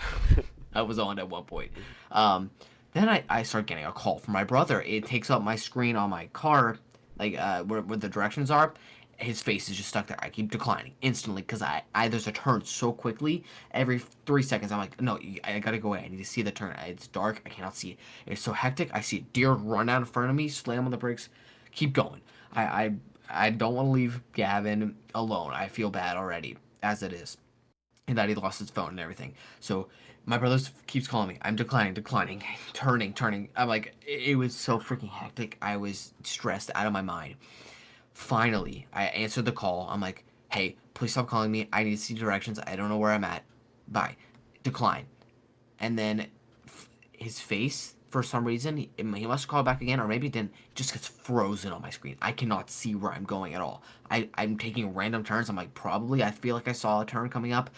I was on at one point. Um, then I start getting a call from my brother. It takes up my screen on my car, like where the directions are. His face is just stuck there. I keep declining instantly because I there's a turn so quickly. Every 3 seconds, I'm like, no, I gotta go away. I need to see the turn. It's dark. I cannot see it. It's so hectic. I see a deer run out in front of me, slam on the brakes, keep going. I I, I don't want to leave Gavin alone. I feel bad already as it is, and that he lost his phone and everything. So my brother keeps calling me. I'm declining, turning. I'm like, it was so freaking hectic. I was stressed out of my mind. Finally, I answered the call. I'm like, hey, please stop calling me. I need to see directions. I don't know where I'm at. Bye. Decline. And then his face, for some reason, he must call back again, or maybe he didn't, just gets frozen on my screen. I cannot see where I'm going at all. I'm taking random turns. I'm like, probably. I feel like I saw a turn coming up.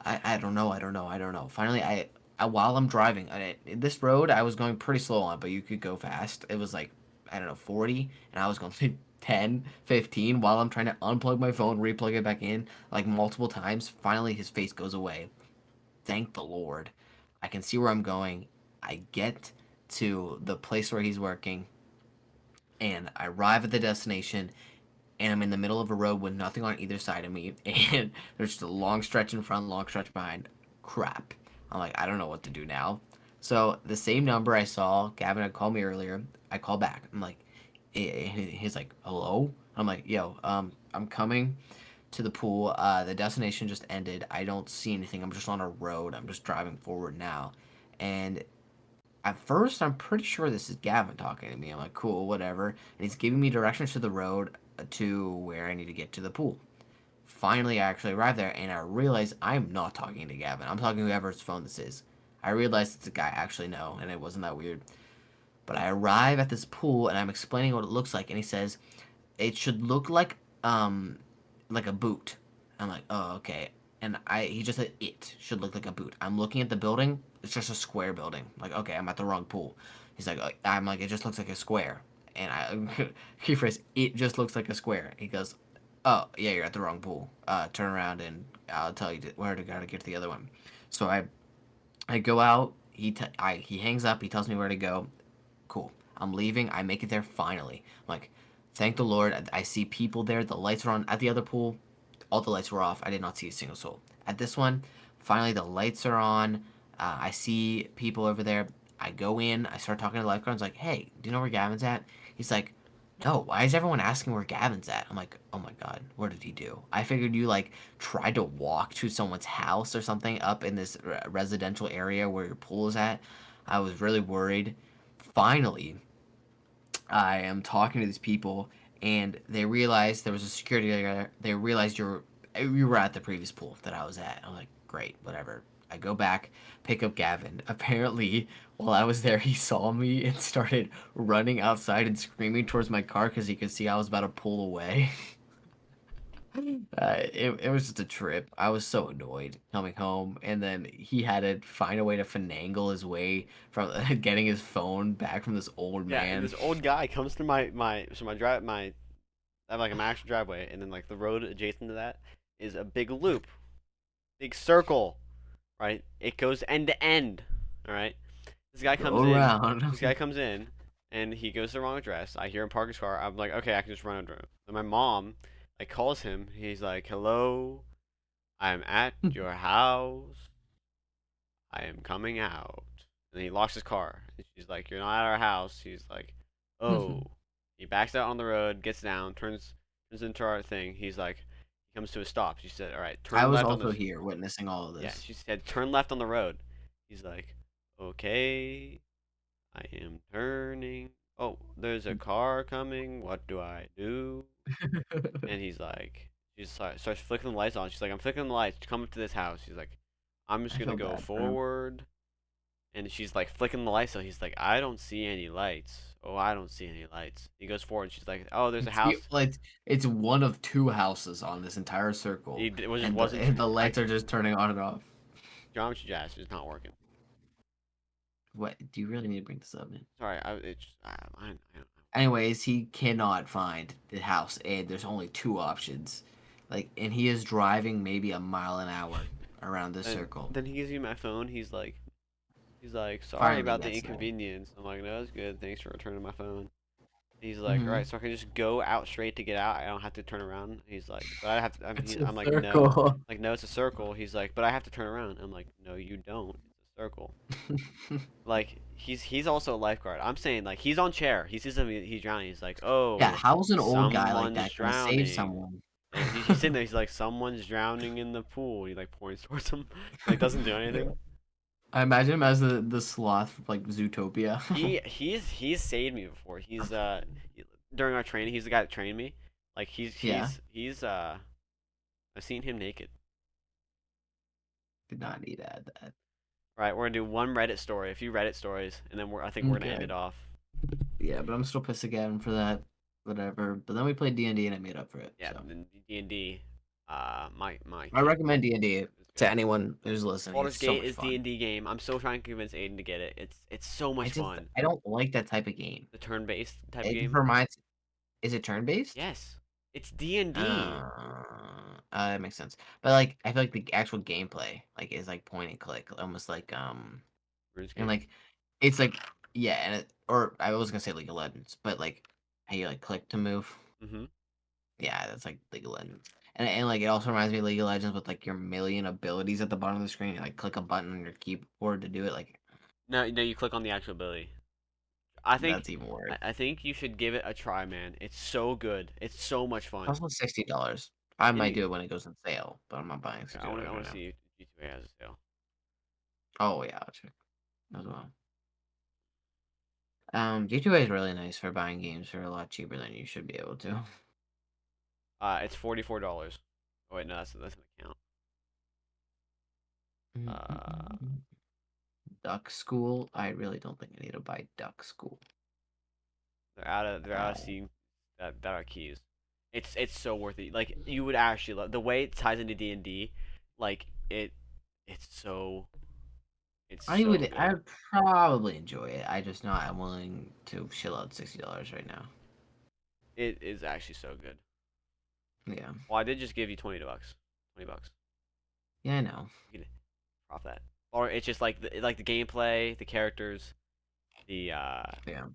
I don't know. I don't know. Finally, while I'm driving, this road, I was going pretty slow on, but you could go fast. It was like, I don't know, 40, and I was going like 10, 15 while I'm trying to unplug my phone, replug it back in, like multiple times. Finally, his face goes away. Thank the Lord. I can see where I'm going. I get to the place where he's working, and I arrive at the destination, and I'm in the middle of a road with nothing on either side of me, and there's just a long stretch in front, long stretch behind. Crap. I'm like, I don't know what to do now. So the same number I saw Gavin had called me earlier, I call back. I'm like, he's like, hello. I'm like, yo, I'm coming to the pool. The destination just ended. I don't see anything. I'm just on a road. I'm just driving forward now, and at first, I'm pretty sure this is Gavin talking to me. I'm like, cool, whatever. And he's giving me directions to the road to where I need to get to the pool. Finally, I actually arrive there and I realize I'm not talking to Gavin. I'm talking to whoever's phone this is. I realize it's a guy I actually know, and it wasn't that weird. But I arrive at this pool and I'm explaining what it looks like, and he says it should look like a boot. I'm like, oh okay. And he just said it should look like a boot. I'm looking at the building. It's just a square building. Like, okay, I'm at the wrong pool. He's like, I'm like, it just looks like a square. And he phrase, it just looks like a square. He goes, oh yeah, you're at the wrong pool. Turn around and I'll tell you where to go to get to the other one. So I go out. He hangs up. He tells me where to go. Cool. I'm leaving. I make it there finally. I'm like, thank the Lord. I see people there. The lights are on. At the other pool, all the lights were off. I did not see a single soul. At this one, finally the lights are on. I see people over there. I go in. I start talking to the lifeguards. Like, hey, do you know where Gavin's at? He's like, no. Why is everyone asking where Gavin's at? I'm like, oh my god, what did he do? I figured you like tried to walk to someone's house or something up in this residential area where your pool is at. I was really worried. Finally, I am talking to these people, and they realized there was a security guard. They realized you were at the previous pool that I was at. I'm like, great, whatever. I go back, pick up Gavin. Apparently, while I was there, he saw me and started running outside and screaming towards my car because he could see I was about to pull away. It was just a trip. I was so annoyed coming home, and then he had to find a way to finagle his way from getting his phone back from this old Yeah, and man. this old guy comes to my drive my I have like a max driveway, and then like the road adjacent to that is a big loop, big circle, right? It goes end to end. All right. This guy Go comes in. around. This guy comes in, and he goes to the wrong address. I hear him park his car. I'm like, okay, I can just run under him. Then my mom, like, calls him. He's like, hello, I'm at your house. I am coming out. And he locks his car. And she's like, you're not at our house. He's like, oh. He backs out on the road, gets down, turns into our thing. He's like, he comes to a stop. She said, all right, I turn was left on also this. here witnessing all of Yeah, this. she said, turn left on the road. He's like, okay, I am turning. Oh, there's a car coming. What do I do? And he's like, she starts flicking the lights on. She's like, I'm flicking the lights. Come up to this house. He's like, I'm just I gonna feel go bad for him. forward. And she's like flicking the lights. So he's like, I don't see any lights. Oh, I don't see any lights. He goes forward. And she's like, oh, there's a house. It's one of two houses on this entire circle, It was just and wasn't. the lights are just turning on and off. Geometry Jazz is not working. What do you really need to bring this up, man? Sorry, I don't know. Anyways, he cannot find the house, and there's only two options. Like, and he is driving maybe a mile an hour around this And circle. then he gives me my phone. He's like, sorry Finally about the gets there. inconvenience. I'm like, no, it's good. Thanks for returning my phone. He's like, all Hmm. right, so I can just go out straight to get out. I don't have to turn around. He's like, but I have to. It's a I'm like, no, circle. like no, it's a circle. He's like, but I have to turn around. I'm like, no, you don't. It's a circle. Like he's also a lifeguard. I'm saying like he's on chair. He sees him. He's drowning. He's like, Yeah, oh, how's an old guy like someone's that gonna save drowning. someone? And he's sitting there. He's like, someone's drowning in the pool. He like points towards him. Like doesn't do anything. I imagine him as the sloth from, like Zootopia. He's saved me before. During our training, he's the guy that trained me. Like Yeah, I've seen him naked. did not need to add that. Right, we're gonna do one Reddit story, a few Reddit stories, and then I think we're gonna end Okay. it off. Yeah, but I'm still pissed at Gavin for that. Whatever. But then we played D&D and I made up for it. Yeah, So and D&D. My I kid recommend D&D is to good. anyone who's listening. It's Baldur's so Gate much is fun. D&D game. I'm still trying to convince Aiden to get it. It's so much fun. I don't like that type of game. The turn-based type of It game. reminds. Is it turn based? Yes, it's D&D. That makes sense. But like, I feel like the actual gameplay like is like point and click, almost like and RuneScape. like it's like yeah, and or I was gonna say League of Legends, but like how you like click to move. Mm-hmm. Yeah, that's like League of Legends. And like it also reminds me of League of Legends with like your million abilities at the bottom of the screen. You like click a button on your keyboard to do it. Like No, no, you click on the actual ability. I think that's even worse. I think you should give it a try, man. It's so good. It's so much It's fun. also $60. I And might you, do it when it goes on sale, but I'm not buying okay, I $60 want to I right want to now. see if G2A has a sale. Oh yeah, I'll check as well. G2A is really nice for buying games for a lot cheaper than you should be able to. It's $44. Oh wait, no, that's an account. Uh, Duck School. I really don't think I need to buy Duck School. they're out of Uh, Steam. That are keys. It's so worth it. Like you would actually love the way it ties into D&D. Like it's so I good. would probably enjoy it. I just not I'm willing to shell out $60 right now. It is actually so good. Yeah. Well, I did just give you $20. $20. Yeah, I know. You can off that. Or it's just like the gameplay, the characters, the Yeah.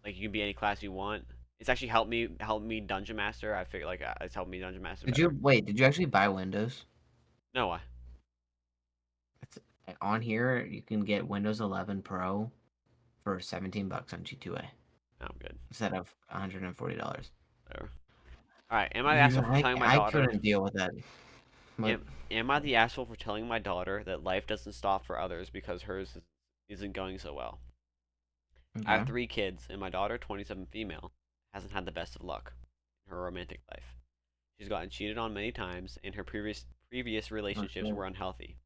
like you can be any class you want. It's actually helped me dungeon master. I figure like it's helped me dungeon master Did you better. wait, did you actually buy Windows? No, why? It's, on here you can get Windows 11 Pro for $17 on G2A No, I'm good. instead of $140. Whatever. All right. Am I the asshole for telling my I daughter? couldn't deal with that. But Am I the asshole for telling my daughter that life doesn't stop for others because hers isn't going so well? I have Okay. 3 kids, and my daughter, 27 female, hasn't had the best of luck in her romantic life. She's gotten cheated on many times, and her previous Oh relationships shit. were unhealthy.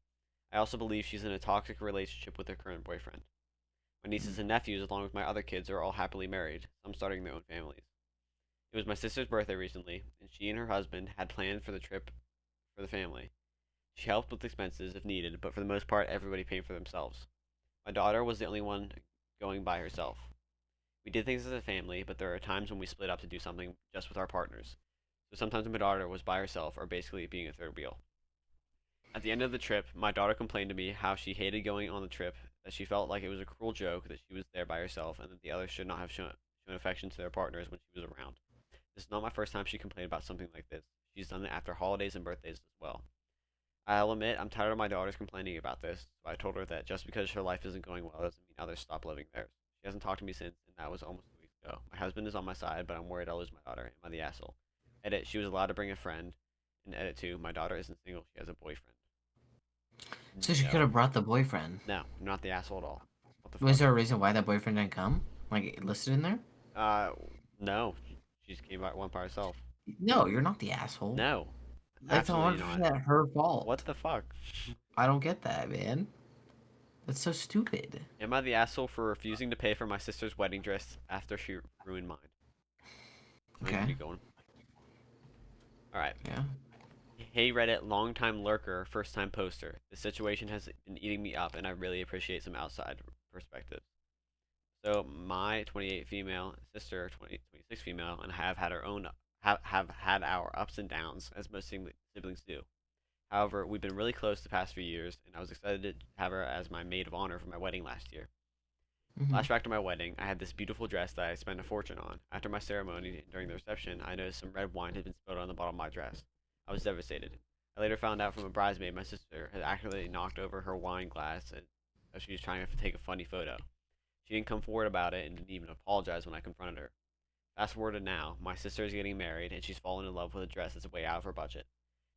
I also believe she's in a toxic relationship with her current boyfriend. My nieces and nephews, along with my other kids, are all happily married, some starting their own families. It was my sister's birthday recently, and she and her husband had planned for the trip for the family. She helped with expenses if needed, but for the most part, everybody paid for themselves. My daughter was the only one going by herself. We did things as a family, but there are times when we split up to do something just with our partners. So sometimes my daughter was by herself or basically being a third wheel. At the end of the trip, my daughter complained to me how she hated going on the trip, that she felt like it was a cruel joke that she was there by herself and that the others should not have shown affection to their partners when she was around. This is not my first time she complained about something like this. She's done it after holidays and birthdays as well. I'll admit I'm tired of my daughter's complaining about this, so I told her that just because her life isn't going well doesn't mean others stop living theirs. She hasn't talked to me since, and that was almost 2 weeks ago. My husband is on my side, but I'm worried I'll lose my daughter. Am I the asshole? Edit, she was allowed to bring a friend. And edit 2, my daughter isn't single, she has a boyfriend. So she could No. have brought the boyfriend. No, I'm not the asshole at all. What the Was fuck? there a reason why that boyfriend didn't come? Like listed in there? Uh, no. She just came by one by herself. No, you're not the asshole. No, That's absolutely not. 100% her What fault. the fuck? I don't get that, man. That's so stupid. Am I the asshole for refusing to pay for my sister's wedding dress after she ruined mine? I'm gonna Okay. keep going. Alright. Yeah. Hey Reddit, long time lurker, first time poster. The situation has been eating me up, and I really appreciate some outside perspective. So my 28 female sister, 26 female, and have had our own have had our ups and downs, as most siblings do. However, we've been really close the past few years, and I was excited to have her as my maid of honor for my wedding last year. Hmm. Flashback to my wedding, I had this beautiful dress that I spent a fortune on. After my ceremony, during the reception, I noticed some red wine had been spilled on the bottom of my dress. I was devastated. I later found out from a bridesmaid my sister had accidentally knocked over her wine glass as she was trying to take a funny photo. She didn't come forward about it and didn't even apologize when I confronted her. Fast forward to now, my sister is getting married and she's fallen in love with a dress that's way out of her budget.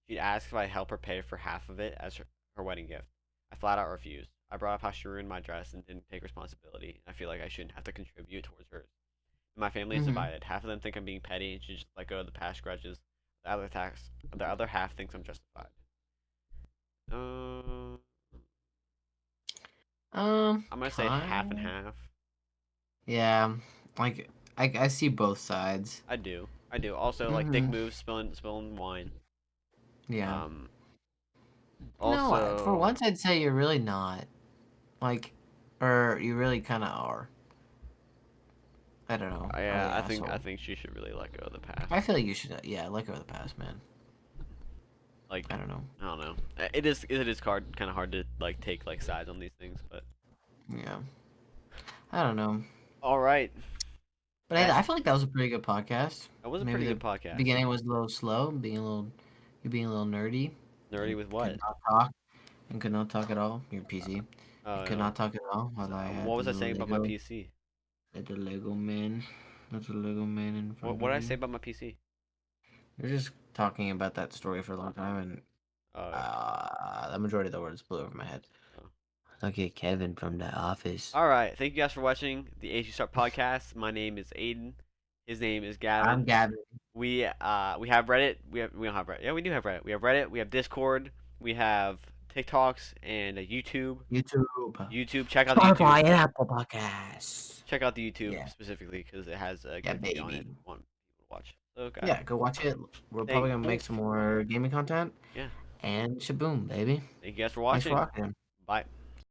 She'd asked if I'd help her pay for half of it as her wedding gift. I flat out refused. I brought up how she ruined my dress and didn't take responsibility, and I feel like I shouldn't have to contribute towards hers. And my family is Hmm. divided. Half of them think I'm being petty and should just let go of the past grudges. The other half thinks I'm justified. Uh, I'm gonna say half and Kind. half. Yeah. Like I see both sides. I do. I do. Also, like dick Hmm. moves, spilling wine. Yeah. Um. No, for Also, once I'd say you're really not. Like, or you really kind of are. I don't know. Are the I asshole. think she should really let go of the past. I feel like you should. Yeah, let go of the past, man. Like, I don't know. I don't know. It is kind of hard to like take like sides on these things, but Yeah. I don't know. all right. But That I feel like that was a pretty good podcast. that was a Maybe pretty good the podcast. beginning was a little slow, you being a little nerdy, Nerdy and with could what? not talk, and could not talk at all. Your PC, Oh and could no. not talk at all while I had What was I saying about my Lego, PC? the Lego man, not the Lego man in front What of did I say you. about my PC? You're just talking about that story for a long time, and Oh, the majority of the words blew over my head. oh. Okay, Kevin from the office. All right. Thank you guys for watching the AC Start podcast. My name is Aiden. His name is I'm Gavin. Gavin. We have Reddit. We don't have Reddit. Yeah, we do have Reddit. We have Reddit. We have Discord. We have TikToks and YouTube. YouTube, YouTube. Check out the YouTube. Spotify, and Apple Podcasts. Check out the YouTube Yeah, specifically because it has a yeah, good movie on it. baby. If you want people to watch. So, guys, Yeah, go watch it. We're probably thank gonna make some more gaming content. yeah. And shaboom, baby. Thank you guys for Thanks for watching. watching. Bye.